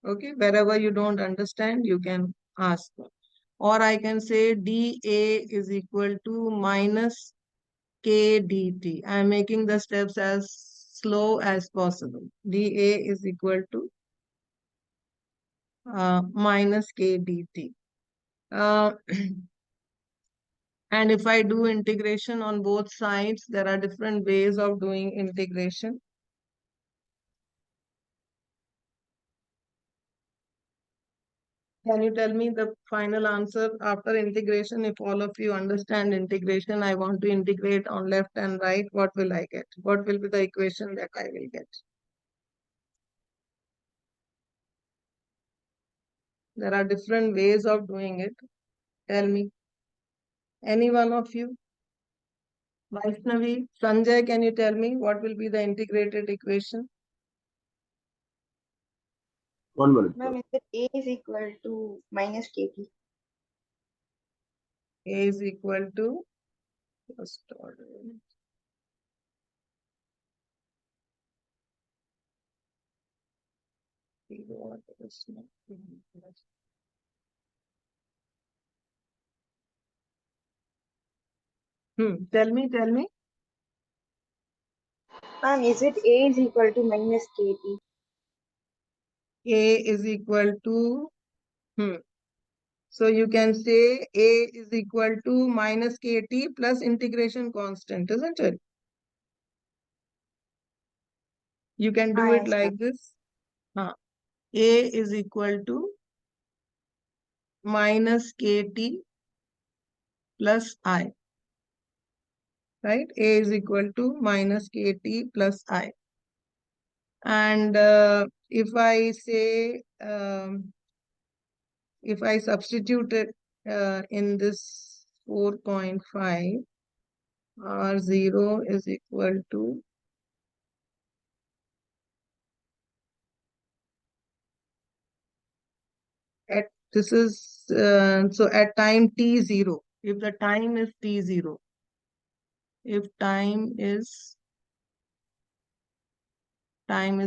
Speaker 2: Okay, wherever you don't understand, you can ask. Or I can say dA is equal to minus K dt. I am making the steps as slow as possible. dA is equal to minus K dt. And if I do integration on both sides, there are different ways of doing integration. Can you tell me the final answer after integration? If all of you understand integration, I want to integrate on left and right, what will I get? What will be the equation that I will get? There are different ways of doing it. Tell me. Any one of you? Vaishnavi, Sanjay, can you tell me what will be the integrated equation?
Speaker 3: 1 minute, sir.
Speaker 1: Ma'am, is it A is equal to minus KT?
Speaker 2: A is equal to first order. Tell me.
Speaker 1: Ma'am, is it A is equal to minus KT?
Speaker 2: A is equal to, so you can say A is equal to minus KT plus integration constant, isn't it? You can do it
Speaker 1: Yes, ma'am.
Speaker 2: like this. A is equal to minus KT plus I, right? A is equal to minus KT plus I. And if I say, if I substitute it in this 4.5, R0 is equal to at this is so at time t0, if the time is t0, if time is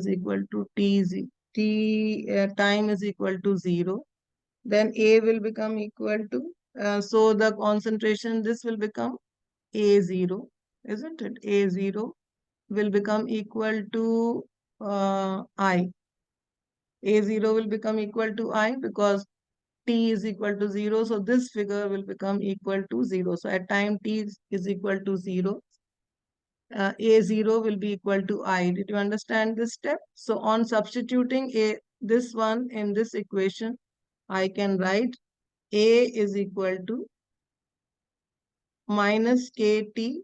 Speaker 2: equal to time is equal to 0, then A will become equal to so the concentration, this will become A0, isn't it? A0 will become equal to I. A0 will become equal to I because t is equal to 0. So this figure will become equal to 0. So at time t is equal to 0, A0 will be equal to I. Did you understand this step? So on substituting this one in this equation, I can write A is equal to minus KT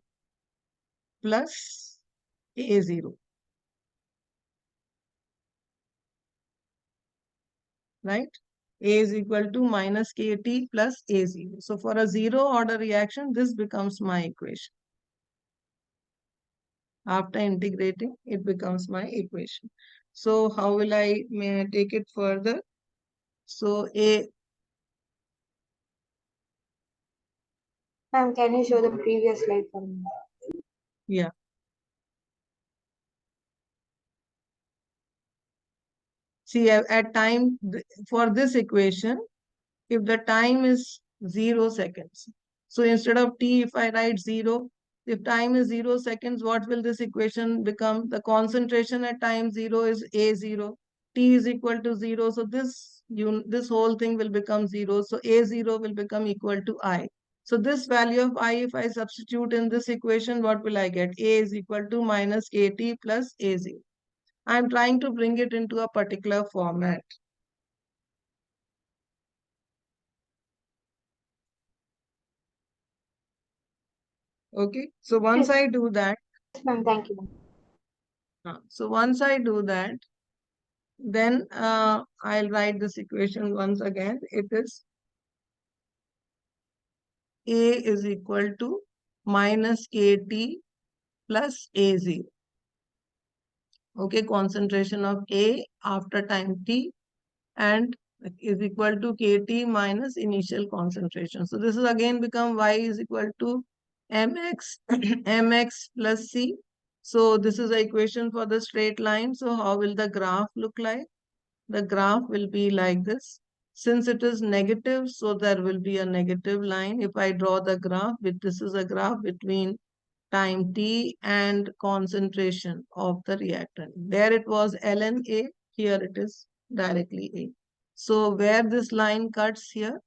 Speaker 2: plus A0, right? A is equal to minus KT plus A0. So for a zero order reaction, this becomes my equation. After integrating, it becomes my equation. So how will may I take it further? So
Speaker 1: Ma'am, can you show the previous slide for me?
Speaker 2: yeah. See, at time for this equation, if the time is 0 seconds, so instead of t, if I write 0, if time is 0 seconds, what will this equation become? The concentration at time 0 is A0, t is equal to 0. So this whole thing will become 0. So A0 will become equal to I. So this value of I, if I substitute in this equation, what will I get? A is equal to minus KT plus A0. I'm trying to bring it into a particular format. Okay, so once
Speaker 1: Yes,
Speaker 2: I do that,
Speaker 1: ma'am. Thank you, ma'am.
Speaker 2: so once I do that, then I'll write this equation once again. It is A is equal to minus KT plus A0. Okay, concentration of A after time T and is equal to KT minus initial concentration. So this is again become Y is equal to mx mx plus C. So this is the equation for the straight line. So how will the graph look like? The graph will be like this. Since it is negative, so there will be a negative line. If I draw the graph, this is a graph between time t and concentration of the reactant. There it was ln A, here it is directly A. So where this line cuts here,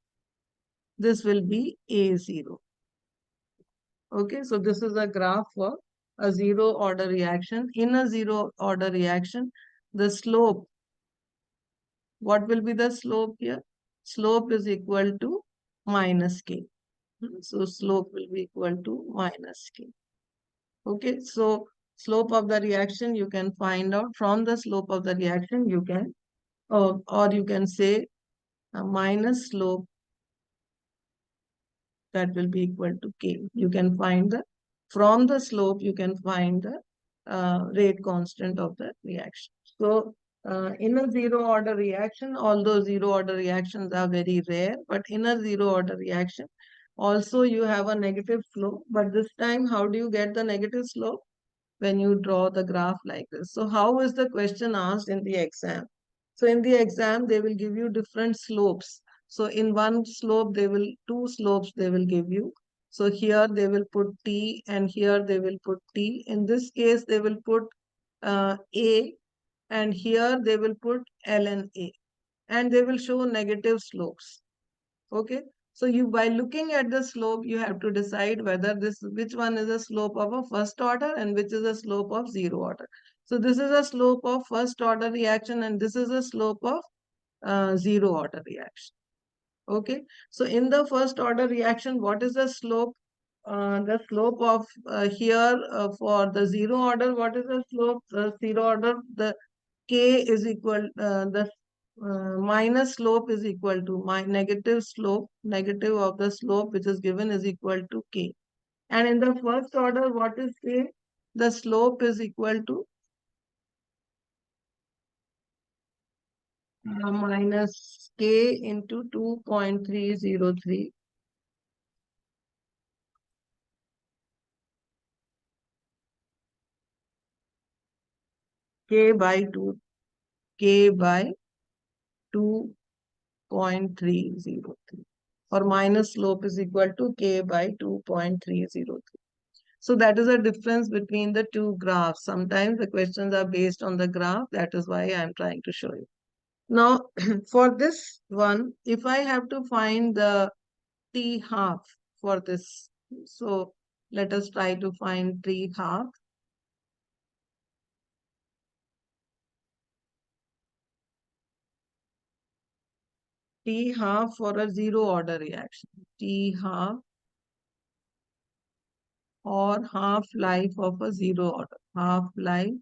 Speaker 2: this will be A0. Okay, so this is a graph for a zero order reaction. In a zero order reaction, the slope, what will be the slope here? Slope is equal to minus K. So slope will be equal to minus K. Okay, so slope of the reaction you can find out from the slope of the reaction you can, or you can say a minus slope that will be equal to K. You can find from the slope you can find the rate constant of the reaction. So in a zero order reaction, although zero order reactions are very rare, but in a zero order reaction, also you have a negative slope, but this time how do you get the negative slope? When you draw the graph like this. So how is the question asked in the exam? So in the exam, they will give you different slopes. So in one slope, two slopes they will give you. So here they will put T and here they will put T. In this case, they will put A and here they will put ln A and they will show negative slopes. Okay. So you, by looking at the slope, you have to decide whether which one is a slope of a first order and which is a slope of zero order. So this is a slope of first order reaction and this is a slope of zero order reaction. Okay. So in the first order reaction, what is the slope? The slope of here for the zero order, what is the slope? The zero order, the K is equal, the minus slope is equal to my negative slope, negative of the slope which is given is equal to K. And in the first order, what is K? The slope is equal to minus K into 2.303 K by 2, K by 2.303, or minus slope is equal to K by 2.303. So that is a difference between the two graphs. Sometimes the questions are based on the graph. That is why I'm trying to show you. Now, for this one, if I have to find the T half for this, so let us try to find T half. T half for a zero order reaction. T half or half-life of a zero order. Half-life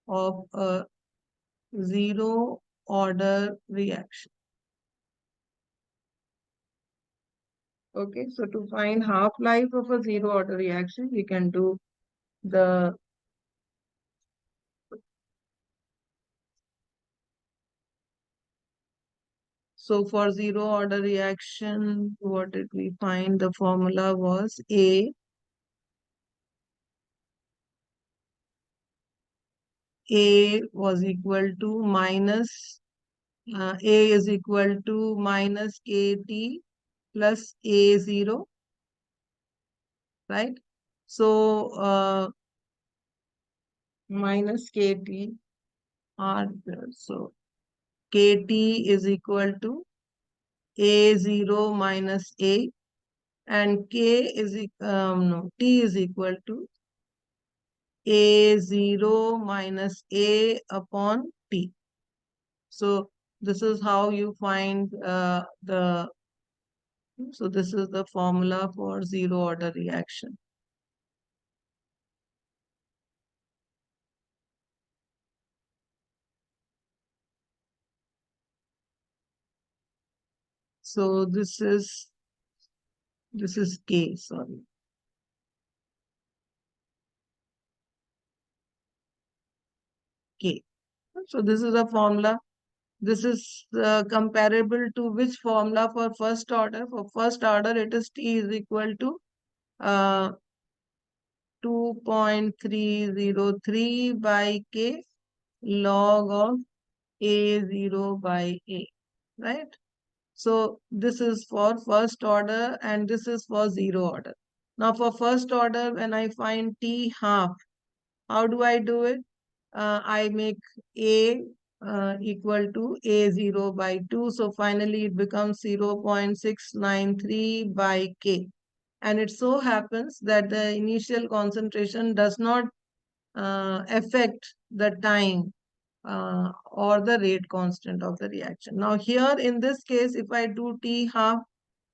Speaker 2: of a zero order reaction. Okay, so to find half-life of a zero order reaction, we can do the so for zero order reaction, what did we find? The formula was A was equal to minus A is equal to minus KT plus A0, right? So minus KT R, so KT is equal to A0 minus A, and T is equal to A0 minus A upon T. So this is how you find so this is the formula for zero order reaction. So this is K, sorry. K. So this is a formula. This is comparable to which formula for first order? For first order, it is T is equal to 2.303 by K log of A0 by A, right? So this is for first order and this is for zero order. Now for first order, when I find T half, how do I do it? I make A equal to A0 by 2. So finally it becomes 0.693 by K. And it so happens that the initial concentration does not affect the time or the rate constant of the reaction. Now here in this case, if I do T half,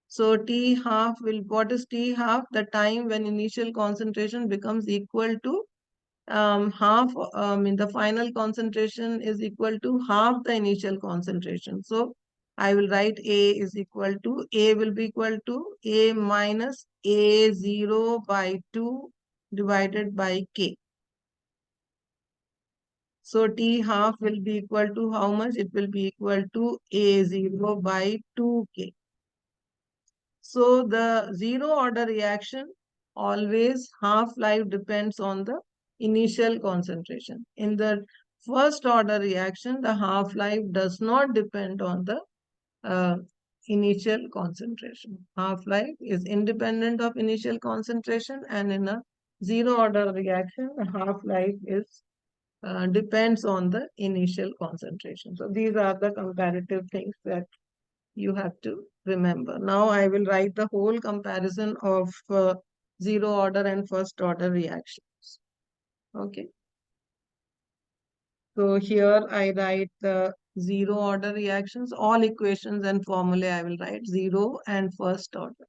Speaker 2: so T half will, what is T half? The time when initial concentration becomes equal to half, in the final concentration is equal to half the initial concentration. So I will write A is equal to, A will be equal to A minus A0 by 2 divided by K. So T half will be equal to how much? It will be equal to A0 by 2K. So the zero order reaction, always half-life depends on the initial concentration. In the first order reaction, the half-life does not depend on the uh, initial concentration. Half-life is independent of initial concentration, and in a zero order reaction, the half-life is depends on the initial concentration. So these are the comparative things that you have to remember. Now I will write the whole comparison of zero order and first order reactions. Okay. So here I write the zero order reactions, all equations and formulae I will write zero and first order.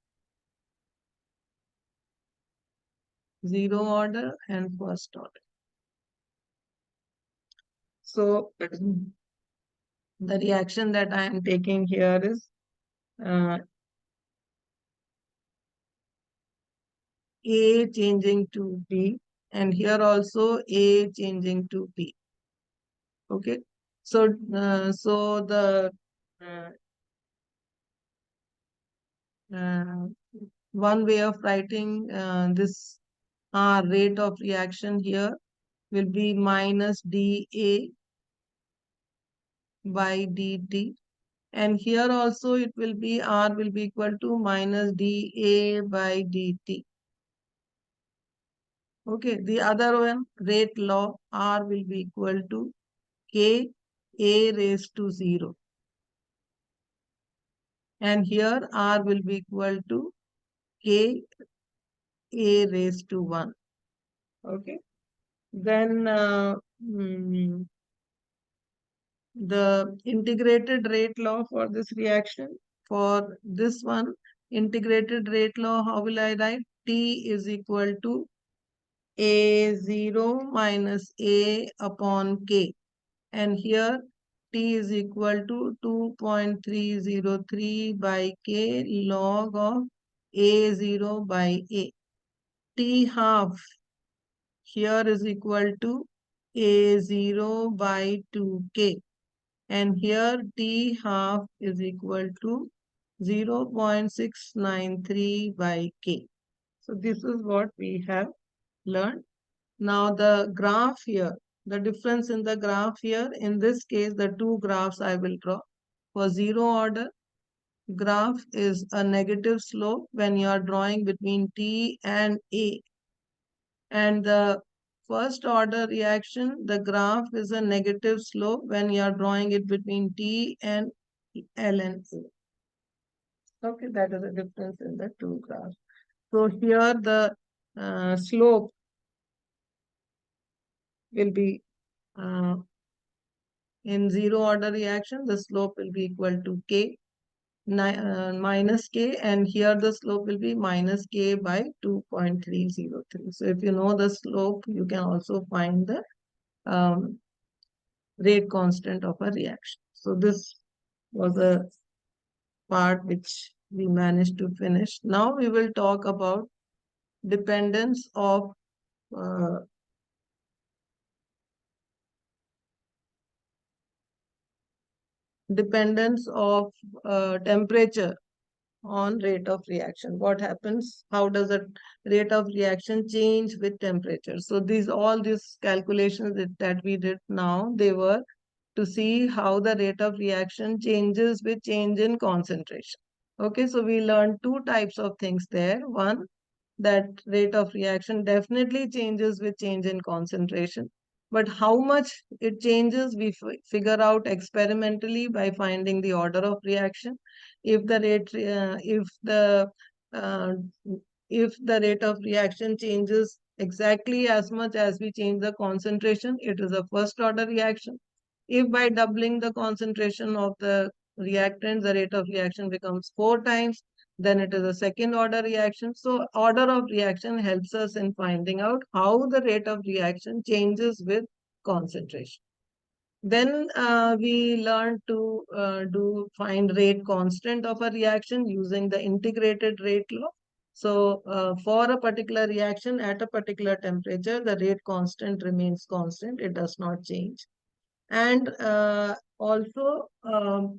Speaker 2: Zero order and first order. So the reaction that I am taking here is uh, A changing to B, and here also A changing to B. Okay. So, so the uh, uh, one way of writing this rate of reaction here will be minus dA by dt. And here also it will be R will be equal to minus dA by dt. Okay, the other one, rate law, R will be equal to K A raised to 0. And here R will be equal to K A raised to 1. Okay. Then the integrated rate law for this reaction, for this one, integrated rate law, how will I write? T is equal to A0 minus A upon K. And here T is equal to 2.303 by K log of A0 by A. T half here is equal to A0 by 2K. And here T half is equal to 0.693 by K. So this is what we have learned. Now the graph here, the difference in the graph here, in this case, the two graphs I will draw. For zero order, graph is a negative slope when you are drawing between T and A. And the first order reaction, the graph is a negative slope when you are drawing it between T and L and A. Okay, that is the difference in the two graphs. So here the slope will be in zero order reaction, the slope will be equal to K minus K, and here the slope will be minus K by 2.303. So if you know the slope, you can also find the rate constant of a reaction. So this was a part which we managed to finish. Now we will talk about dependence of uh, temperature on rate of reaction. What happens? How does the rate of reaction change with temperature? So all these calculations that we did now, they were to see how the rate of reaction changes with change in concentration. Okay, so we learned two types of things there. One, that rate of reaction definitely changes with change in concentration. But how much it changes, we figure out experimentally by finding the order of reaction. If the rate, uh, if the rate of reaction changes exactly as much as we change the concentration, it is a first order reaction. If by doubling the concentration of the reactant, the rate of reaction becomes 4 times, then it is a second order reaction. So order of reaction helps us in finding out how the rate of reaction changes with concentration. Then we learned to find rate constant of a reaction using the integrated rate law. So for a particular reaction at a particular temperature, the rate constant remains constant. It does not change. And also how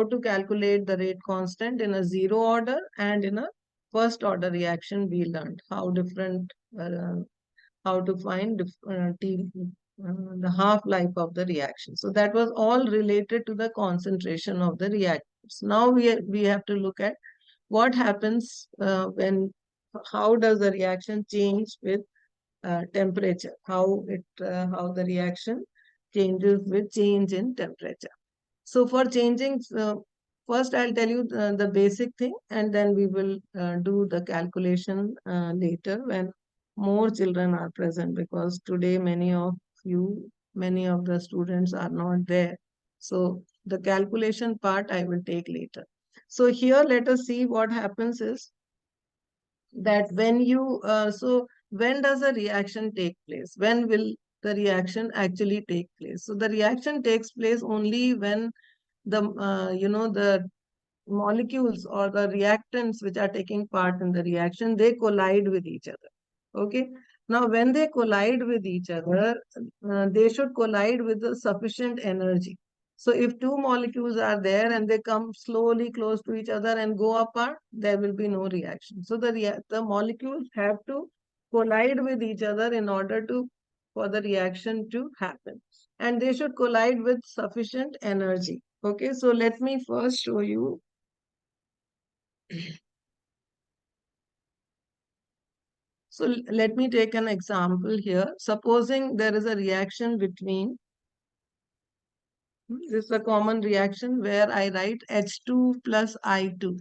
Speaker 2: to calculate the rate constant in a zero order and in a first order reaction. We learned how to find the half-life of the reaction. So that was all related to the concentration of the reactants. Now we have to look at what happens how does the reaction change with temperature, how the reaction changes with change in temperature. So for changing, first I'll tell you the basic thing, and then we will do the calculation later when more children are present, because today many of the students are not there. So the calculation part I will take later. So here let us see what happens is that when does a reaction take place? When will the reaction actually take place? So the reaction takes place only when the molecules or the reactants which are taking part in the reaction, they collide with each other. Okay. Now, when they collide with each other, they should collide with the sufficient energy. So if two molecules are there and they come slowly close to each other and go apart, there will be no reaction. So the molecules have to collide with each other in order for the reaction to happen. And they should collide with sufficient energy. Okay, so let me first show you. So let me take an example here. Supposing there is a reaction between, this is a common reaction where I write H2 plus I2,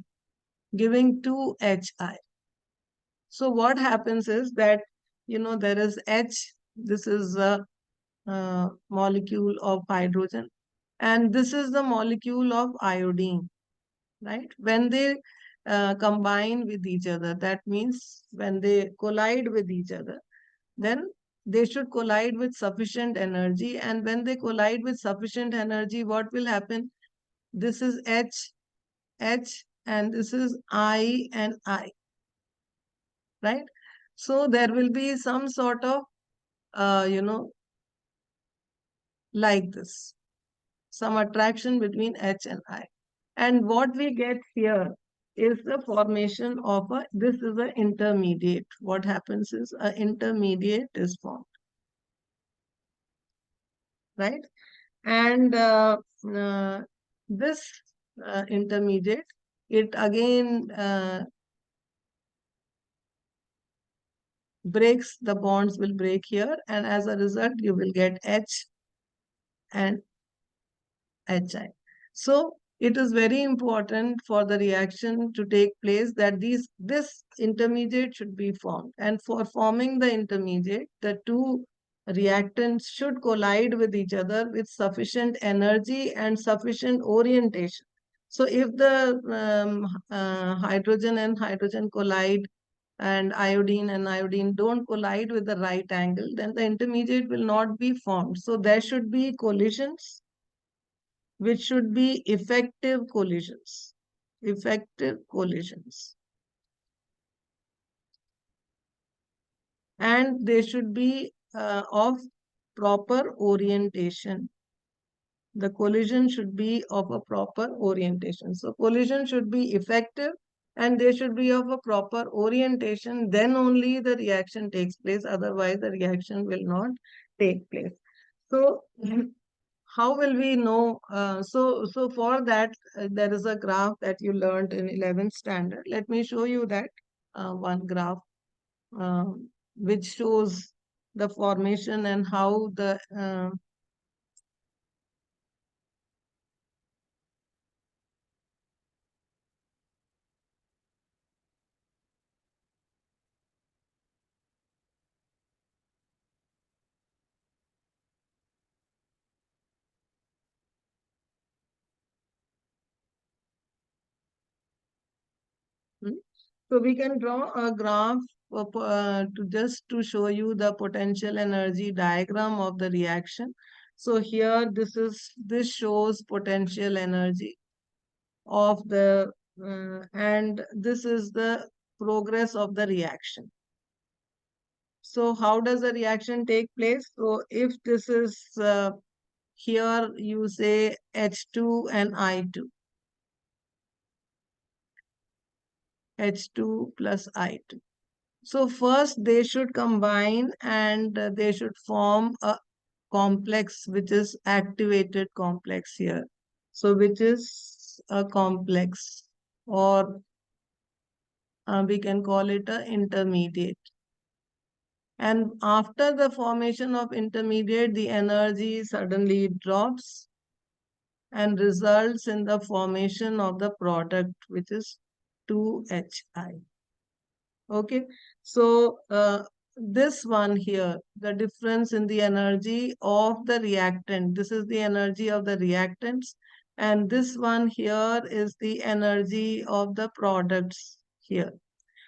Speaker 2: giving 2HI. So what happens is that, there is H, this is a molecule of hydrogen, and this is the molecule of iodine, right? When they combine with each other, that means when they collide with each other, then they should collide with sufficient energy. And when they collide with sufficient energy, what will happen? This is H, H, and this is I and I, right? So there will be some sort of, uh, you know, like this, some attraction between H and I. And what we get here is the formation of this is an intermediate. What happens is an intermediate is formed, right? And this intermediate, it again breaks, the bonds will break here, and as a result, you will get H and HI. So it is very important for the reaction to take place that this intermediate should be formed. And for forming the intermediate, the two reactants should collide with each other with sufficient energy and sufficient orientation. So if the hydrogen and hydrogen collide and iodine don't collide with the right angle, then the intermediate will not be formed. So there should be collisions, which should be effective collisions. Effective collisions. And they should be of proper orientation. The collision should be of a proper orientation. So collision should be effective and they should be of a proper orientation. Then only the reaction takes place. Otherwise, the reaction will not take place. So how will we know? So for that, there is a graph that you learned in 11th standard. Let me show you that one graph which shows the formation and how the hmm? So we can draw a graph to show you the potential energy diagram of the reaction. So here this shows potential energy of the and this is the progress of the reaction. So how does the reaction take place? So if this is here you say H2 and I2, H2 plus I2. So first they should combine and they should form a complex which is activated complex here. So which is a complex, or we can call it a intermediate. And after the formation of intermediate, the energy suddenly drops and results in the formation of the product, which is 2HI. Okay, so this one here, the difference in the energy of the reactant, this is the energy of the reactants, and this one here is the energy of the products here.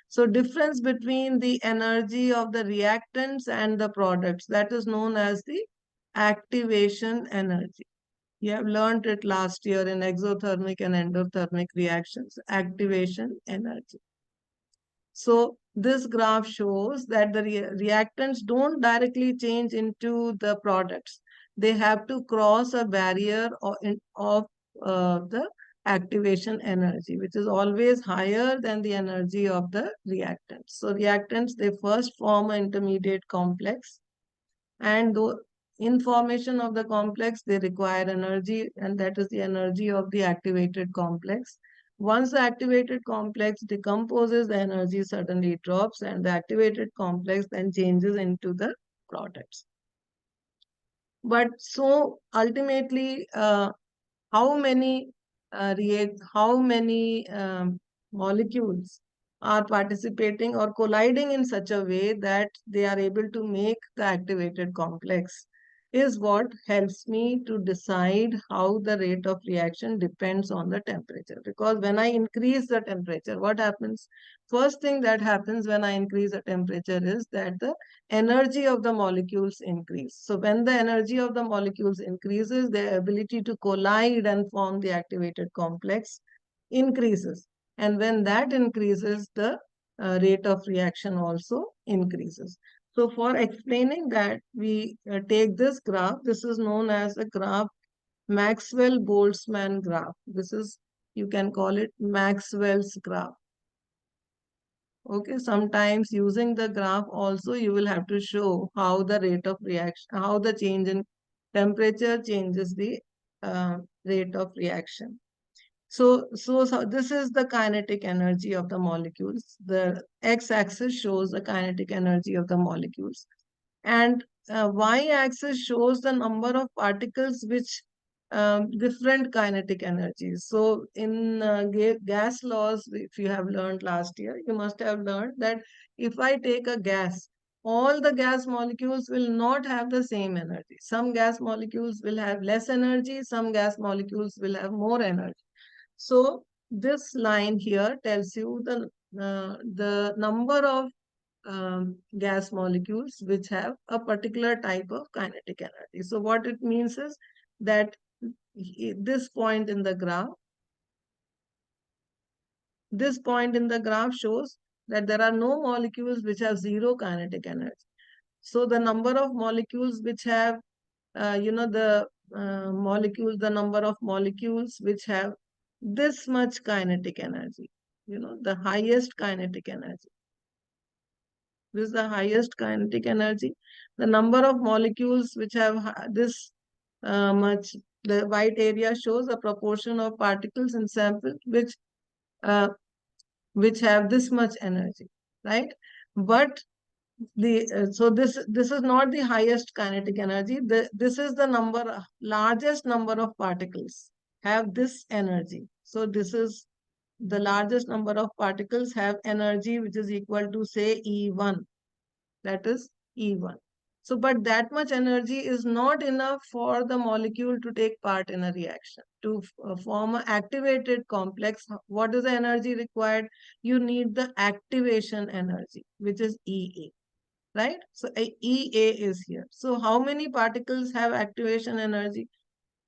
Speaker 2: So difference between the energy of the reactants and the products, that is known as the activation energy. You have learned it last year in exothermic and endothermic reactions, activation energy. So this graph shows that the reactants don't directly change into the products. They have to cross a barrier of the activation energy, which is always higher than the energy of the reactants. So reactants, they first form an intermediate complex, and in formation of the complex, they require energy, and that is the energy of the activated complex. Once the activated complex decomposes, the energy suddenly drops and the activated complex then changes into the products. But so ultimately, how many how many molecules are participating or colliding in such a way that they are able to make the activated complex is what helps me to decide how the rate of reaction depends on the temperature. Because when I increase the temperature, what happens? First thing that happens when I increase the temperature is that the energy of the molecules increase. So when the energy of the molecules increases, their ability to collide and form the activated complex increases. And when that increases, the rate of reaction also increases. So for explaining that, we take this graph. This is known as the graph Maxwell-Boltzmann graph. This is, you can call it Maxwell's graph. Okay, sometimes using the graph also you will have to show how the rate of reaction, how the change in temperature changes the rate of reaction. So this is the kinetic energy of the molecules. The x-axis shows the kinetic energy of the molecules. And y-axis shows the number of particles which different kinetic energies. So in gas laws, if you have learned last year, you must have learned that if I take a gas, all the gas molecules will not have the same energy. Some gas molecules will have less energy, some gas molecules will have more energy. So this line here tells you the number of gas molecules which have a particular type of kinetic energy. So what it means is that this point in the graph, shows that there are no molecules which have zero kinetic energy. So the number of molecules which have, the number of molecules which have this much kinetic energy, the highest kinetic energy. This is the highest kinetic energy. The number of molecules which have this much, the white area shows a proportion of particles in sample uh, which have this much energy, right? But so this is not the highest kinetic energy. This is the largest number of particles have this energy. So this is the largest number of particles have energy which is equal to, say, E1. That is E1. So, but that much energy is not enough for the molecule to take part in a reaction. To form an activated complex, what is the energy required? You need the activation energy, which is EA, right? So, EA is here. So, how many particles have activation energy?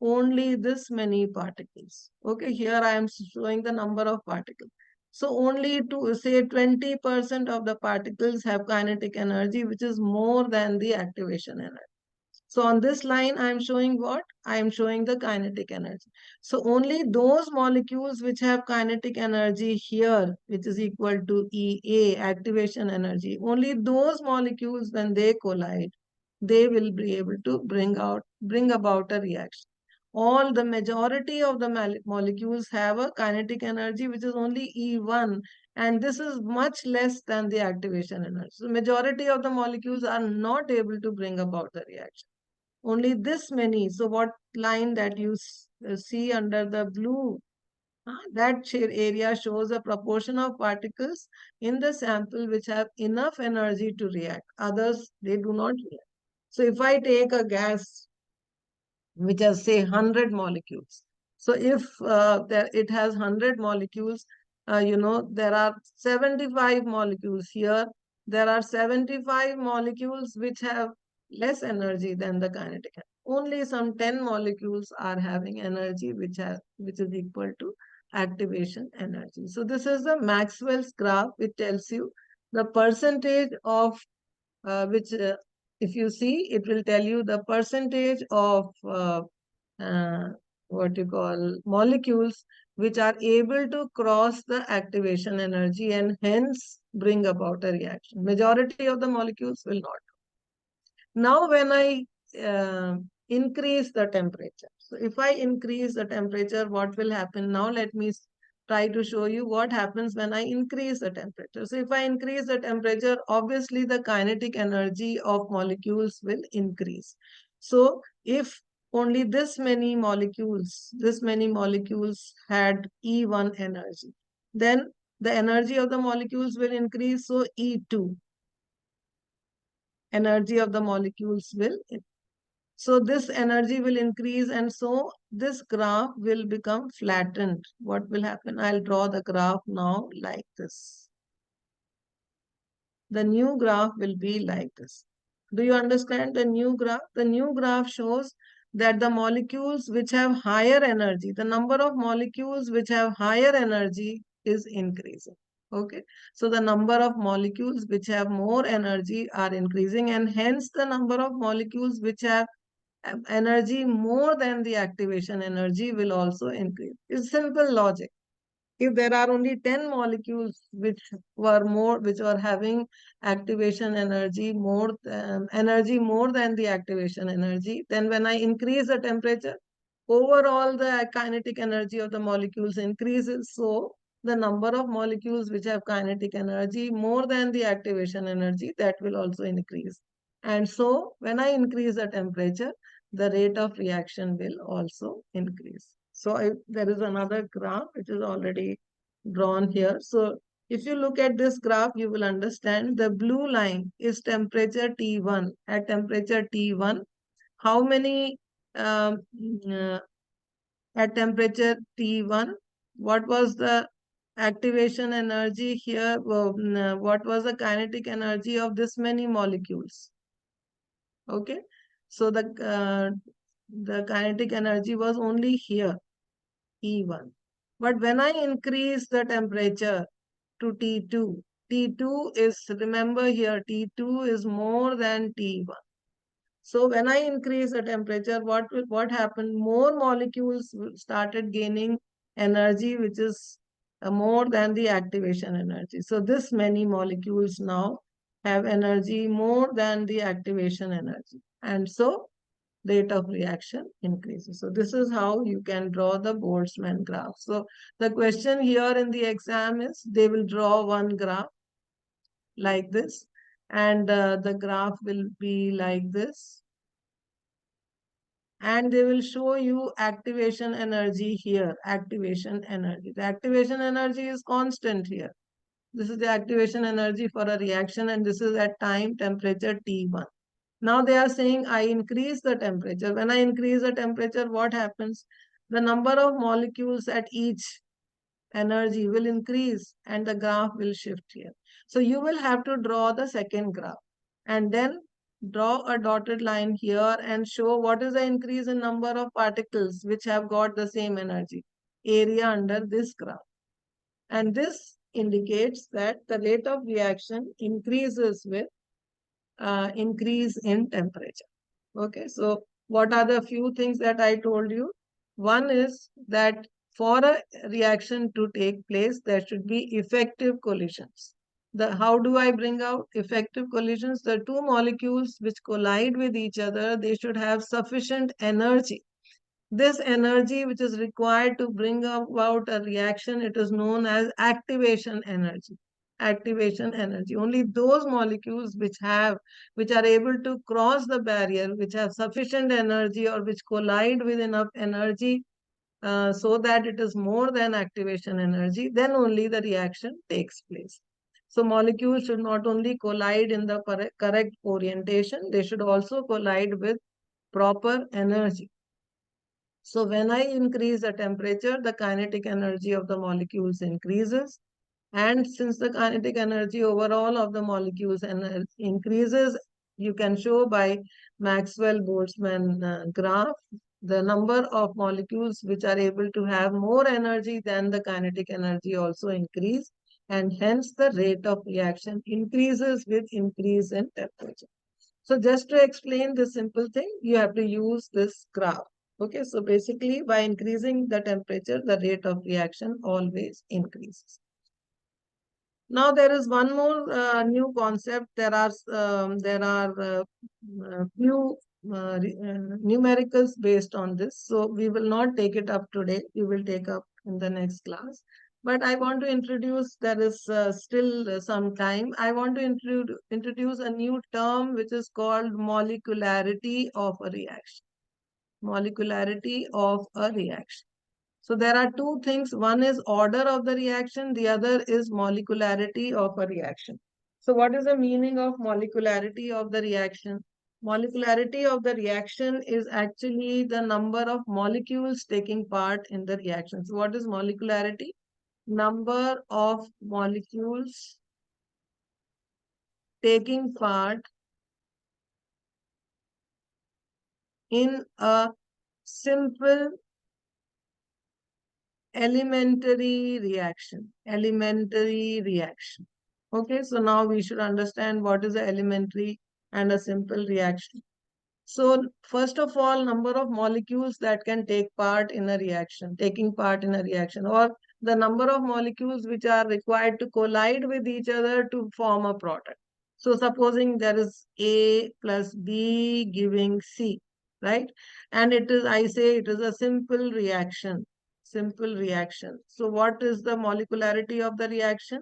Speaker 2: Only this many particles. Okay, here I am showing the number of particles. So only to say 20% of the particles have kinetic energy, which is more than the activation energy. So on this line, I am showing what? I am showing the kinetic energy. So only those molecules which have kinetic energy here, which is equal to EA, activation energy, only those molecules, when they collide, they will be able to bring about a reaction. All the majority of the molecules have a kinetic energy which is only E1, and this is much less than the activation energy. So majority of the molecules are not able to bring about the reaction. Only this many. So what line that you see under the blue, that area shows a proportion of particles in the sample which have enough energy to react. Others, they do not react. So if I take a gas which has, say, 100 molecules. So if it has 100 molecules, there are 75 molecules here. There are 75 molecules which have less energy than the kinetic energy. Only some 10 molecules are having energy which is equal to activation energy. So this is the Maxwell's graph, which tells you the percentage of which if you see, it will tell you the percentage of uh, what you call molecules which are able to cross the activation energy and hence bring about a reaction. Majority of the molecules will not. Now, when I increase the temperature, so if I increase the temperature, what will happen? Now, let me try to show you what happens when I increase the temperature. So if I increase the temperature, obviously the kinetic energy of molecules will increase. So if only this many molecules had E1 energy, then the energy of the molecules will increase. So E2 energy of the molecules will increase. So this energy will increase, and so this graph will become flattened. What will happen? I'll draw the graph now like this. The new graph will be like this. Do you understand the new graph? The new graph shows that the molecules which have higher energy, the number of molecules which have higher energy is increasing. Okay. So the number of molecules which have more energy are increasing, and hence the number of molecules which have energy more than the activation energy will also increase. It's simple logic. If there are only 10 molecules which were having activation energy more than the activation energy, then when I increase the temperature, overall the kinetic energy of the molecules increases. So the number of molecules which have kinetic energy more than the activation energy, that will also increase. And so when I increase the temperature, the rate of reaction will also increase. So there is another graph which is already drawn here. So if you look at this graph, you will understand the blue line is temperature T1. At temperature T1, how many um, uh, at temperature T1, what was the activation energy here? What was the kinetic energy of this many molecules? Okay, so the kinetic energy was only here, E1. But when I increase the temperature to T2, T2 is, remember here, T2 is more than T1. So when I increase the temperature, what happened? More molecules started gaining energy, which is more than the activation energy. So this many molecules now have energy more than the activation energy. And so rate of reaction increases. So this is how you can draw the Boltzmann graph. So the question here in the exam is they will draw one graph like this, and the graph will be like this, and they will show you activation energy here, activation energy. The activation energy is constant here. This is the activation energy for a reaction, and this is at time temperature T1. Now they are saying I increase the temperature. When I increase the temperature, what happens? The number of molecules at each energy will increase and the graph will shift here. So you will have to draw the second graph and then draw a dotted line here and show what is the increase in number of particles which have got the same energy area under this graph. And this indicates that the rate of reaction increases with increase in temperature. Okay, so what are the few things that I told you? One is that for a reaction to take place, there should be effective collisions. How do I bring out effective collisions? The two molecules which collide with each other, they should have sufficient energy. This energy which is required to bring about a reaction, it is known as activation energy. Activation energy. Only those molecules which are able to cross the barrier, which have sufficient energy or which collide with enough energy so that it is more than activation energy, then only the reaction takes place. So molecules should not only collide in the correct orientation, they should also collide with proper energy. So when I increase the temperature, the kinetic energy of the molecules increases. And since the kinetic energy overall of the molecules increases, you can show by Maxwell-Boltzmann graph, the number of molecules which are able to have more energy than the kinetic energy also increase. And hence the rate of reaction increases with increase in temperature. So just to explain this simple thing, you have to use this graph. Okay, so basically by increasing the temperature, the rate of reaction always increases. Now there is one more new concept. There are few numericals based on this. So we will not take it up today. We will take up in the next class. But I want to introduce, there is still some time. I want to introduce a new term which is called molecularity of a reaction. Molecularity of a reaction. So there are two things. One is order of the reaction. The other is molecularity of a reaction. So what is the meaning of molecularity of the reaction? Molecularity of the reaction is actually the number of molecules taking part in the reaction. So what is molecularity? Number of molecules taking part in a simple elementary reaction. Elementary reaction. Okay, so now we should understand what is a elementary and a simple reaction. So first of all, number of molecules that can take part in a reaction, taking part in a reaction, or the number of molecules which are required to collide with each other to form a product. So supposing there is A plus B giving C, right? And it is, I say it is a simple reaction, simple reaction. So what is the molecularity of the reaction?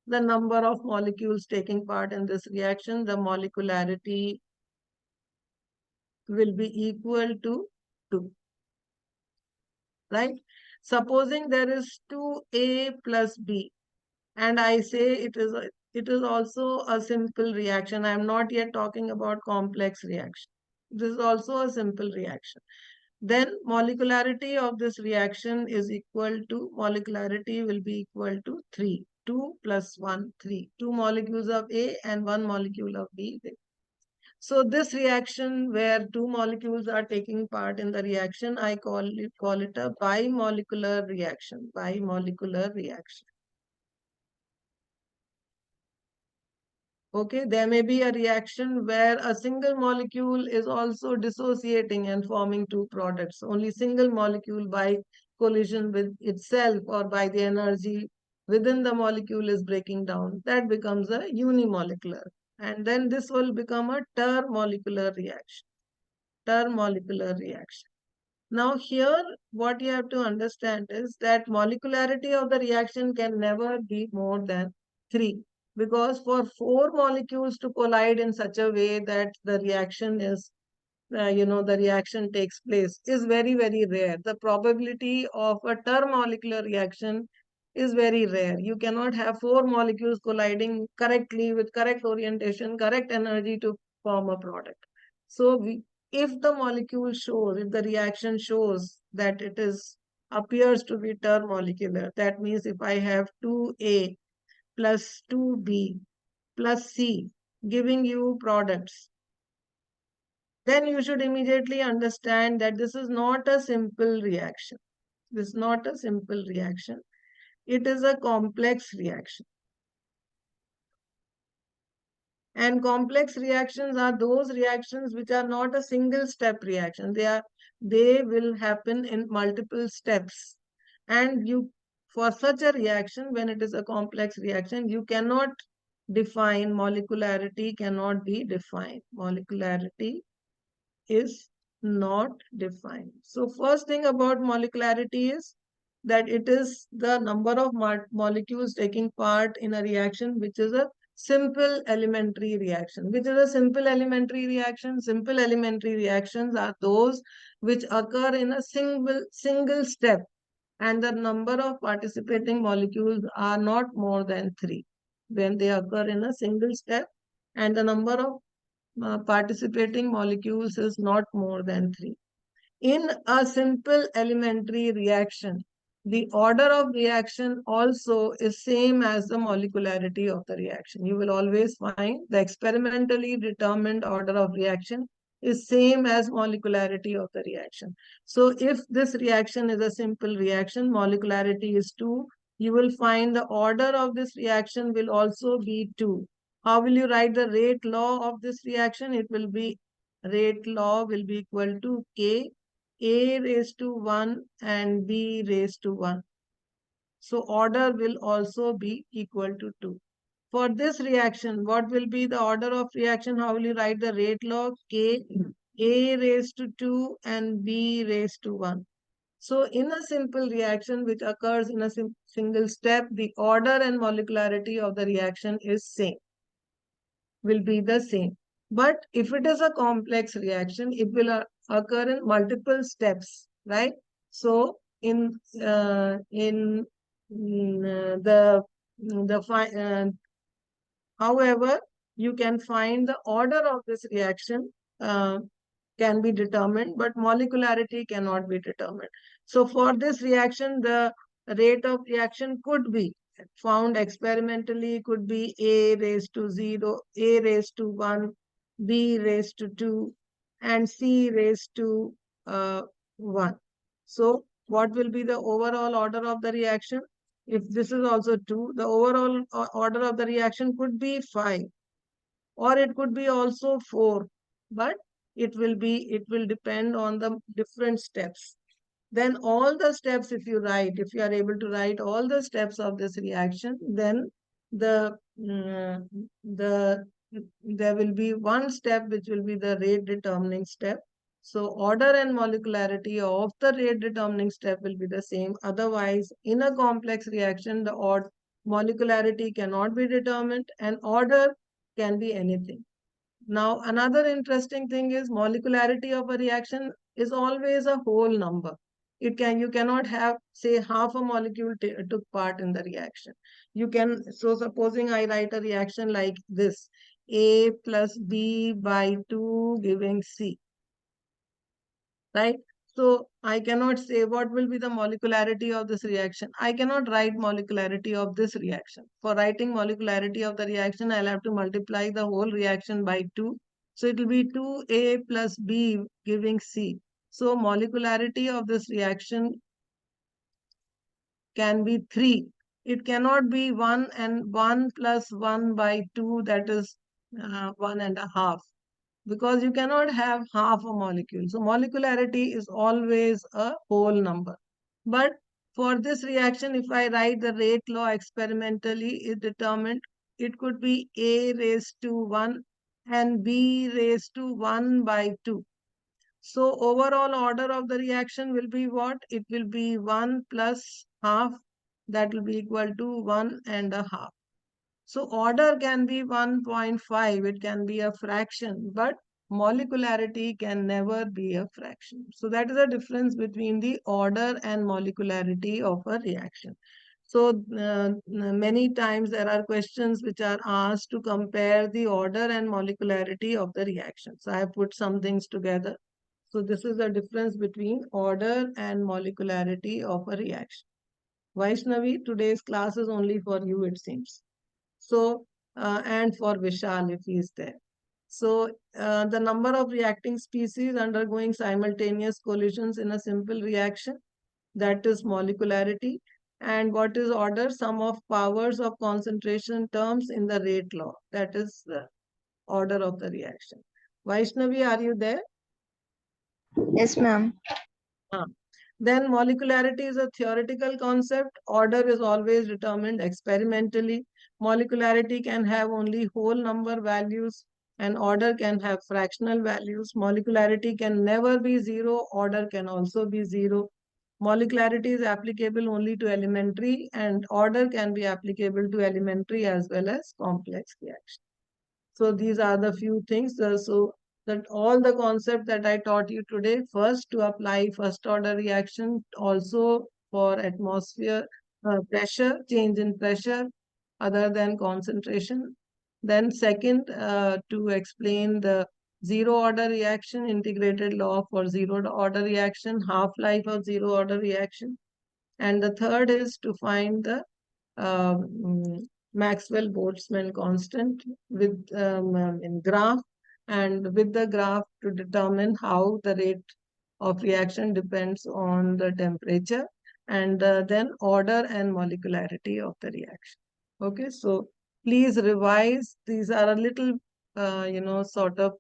Speaker 2: The number of molecules taking part in this reaction, the molecularity will be equal to 2, right? Supposing there is 2A plus B, and I say it is also a simple reaction. I am not yet talking about complex reaction. This is also a simple reaction. Then molecularity of this reaction is equal to, molecularity will be equal to 3. 2 plus 1, 3. 2 molecules of A and 1 molecule of B. So this reaction where two molecules are taking part in the reaction, I call it a bimolecular reaction. Bimolecular reaction. Okay, there may be a reaction where a single molecule is also dissociating and forming two products. Only single molecule by collision with itself or by the energy within the molecule is breaking down. That becomes a unimolecular. And then this will become a termolecular reaction. Termolecular reaction. Now here, what you have to understand is that molecularity of the reaction can never be more than 3. Because for 4 molecules to collide in such a way that the reaction is, the reaction takes place is very, very rare. The probability of a termolecular reaction is very rare. You cannot have 4 molecules colliding correctly with correct orientation, correct energy to form a product. So if the molecule shows, if the reaction shows that it is appears to be termolecular, that means if I have 2A plus 2B plus C giving you products, then you should immediately understand that this is not a simple reaction. This is not a simple reaction. It is a complex reaction. And complex reactions are those reactions which are not a single step reaction. They will happen in multiple steps. And for such a reaction, when it is a complex reaction, you cannot define molecularity, cannot be defined. Molecularity is not defined. So first thing about molecularity is that it is the number of molecules taking part in a reaction which is a simple elementary reaction. Which is a simple elementary reaction? Simple elementary reactions are those which occur in a single step and the number of participating molecules are not more than 3 when they occur in a single step and the number of participating molecules is not more than 3. In a simple elementary reaction, the order of reaction also is same as the molecularity of the reaction. You will always find the experimentally determined order of reaction is same as molecularity of the reaction. So if this reaction is a simple reaction, molecularity is 2, you will find the order of this reaction will also be 2. How will you write the rate law of this reaction? It will be, rate law will be equal to K A raised to 1 and B raised to 1. So order will also be equal to 2. For this reaction, what will be the order of reaction? How will you write the rate law? K A raised to 2 and B raised to 1. So in a simple reaction which occurs in a single step, the order and molecularity of the reaction is same, will be the same. But if it is a complex reaction, it will occur in multiple steps, right? So however, you can find the order of this reaction uh, can be determined, but molecularity cannot be determined. So for this reaction, the rate of reaction could be found experimentally, could be A raised to 0, A raised to 1, B raised to 2, and C raised to 1. So what will be the overall order of the reaction? If this is also 2, the overall order of the reaction could be 5, or it could be also 4, but it will depend on the different steps. Then all the steps, if you are able to write all the steps of this reaction, then the the there will be one step which will be the rate determining step. So order and molecularity of the rate determining step will be the same. Otherwise, in a complex reaction, the molecularity cannot be determined and order can be anything. Now, another interesting thing is molecularity of a reaction is always a whole number. You cannot have, say, half a molecule took part in the reaction. So supposing I write a reaction like this, A plus B by 2 giving C, right? So I cannot say what will be the molecularity of this reaction. I cannot write molecularity of this reaction. For writing molecularity of the reaction, I'll have to multiply the whole reaction by 2. So it will be 2A plus B giving C. So molecularity of this reaction can be 3. It cannot be 1 and 1 plus 1 by 2, that is 1.5, because you cannot have half a molecule. So molecularity is always a whole number. But for this reaction, if I write the rate law experimentally, it determined it could be A raised to 1 and B raised to 1 by 2. So overall order of the reaction will be what? It will be 1 plus half, that will be equal to 1.5. So order can be 1.5, it can be a fraction, but molecularity can never be a fraction. So that is the difference between the order and molecularity of a reaction. So many times there are questions which are asked to compare the order and molecularity of the reaction. So I have put some things together. So this is the difference between order and molecularity of a reaction. Vaishnavi, today's class is only for you, it seems. So, and for Vishal if he is there. So, the number of reacting species undergoing simultaneous collisions in a simple reaction, that is molecularity. And what is order? Sum of powers of concentration terms in the rate law, that is the order of the reaction. Vaishnavi, are you there?
Speaker 1: Yes, ma'am.
Speaker 2: Then molecularity is a theoretical concept. Order is always determined experimentally. Molecularity can have only whole number values and order can have fractional values. Molecularity can never be zero. Order can also be zero. Molecularity is applicable only to elementary and order can be applicable to elementary as well as complex reactions. So these are the few things. So that all the concept that I taught you today, first to apply first order reaction, also for atmosphere pressure, change in pressure other than concentration. Then second, to explain the zero order reaction, integrated law for zero order reaction, half-life of zero order reaction. And the third is to find the Maxwell-Boltzmann constant with in graph, and with the graph to determine how the rate of reaction depends on the temperature, and then order and molecularity of the reaction. Okay, so please revise. These are a little, sort of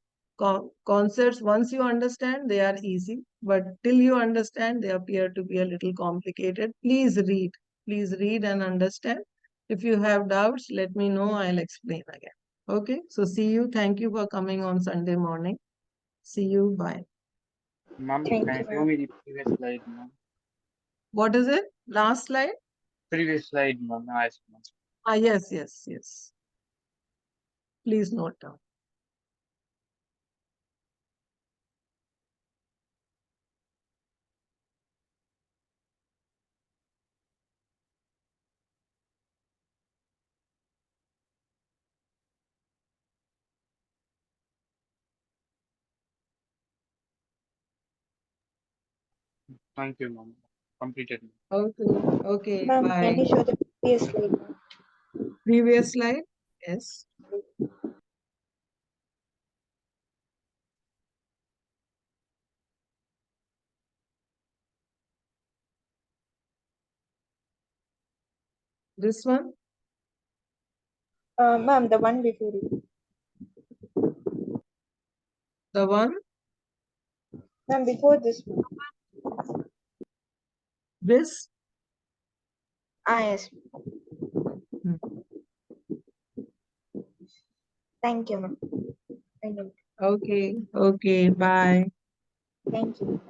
Speaker 2: concepts. Once you understand, they are easy, but till you understand, they appear to be a little complicated. Please read. Please read and understand. If you have doubts, let me know. I'll explain again. Okay, so see you. Thank you for coming on Sunday morning. See you. Bye.
Speaker 3: Ma'am,
Speaker 1: Thank
Speaker 3: can
Speaker 1: you,
Speaker 3: you show
Speaker 1: ma'am.
Speaker 3: me the previous slide, ma'am?
Speaker 2: What is it? Last slide?
Speaker 3: Previous slide, ma'am. Yes, ma'am.
Speaker 2: Yes, yes, yes. Please note down.
Speaker 3: Thank you, ma'am. Completed.
Speaker 2: Okay, okay,
Speaker 1: Ma'am, can
Speaker 2: bye.
Speaker 1: you show the previous slide?
Speaker 2: Previous slide? Yes. This one?
Speaker 1: Ma'am, the one before it.
Speaker 2: The one?
Speaker 1: Ma'am, before this one.
Speaker 2: This?
Speaker 1: Yes.
Speaker 2: Hmm.
Speaker 1: Thank you, ma'am. I know.
Speaker 2: Okay, okay, bye.
Speaker 1: Thank you.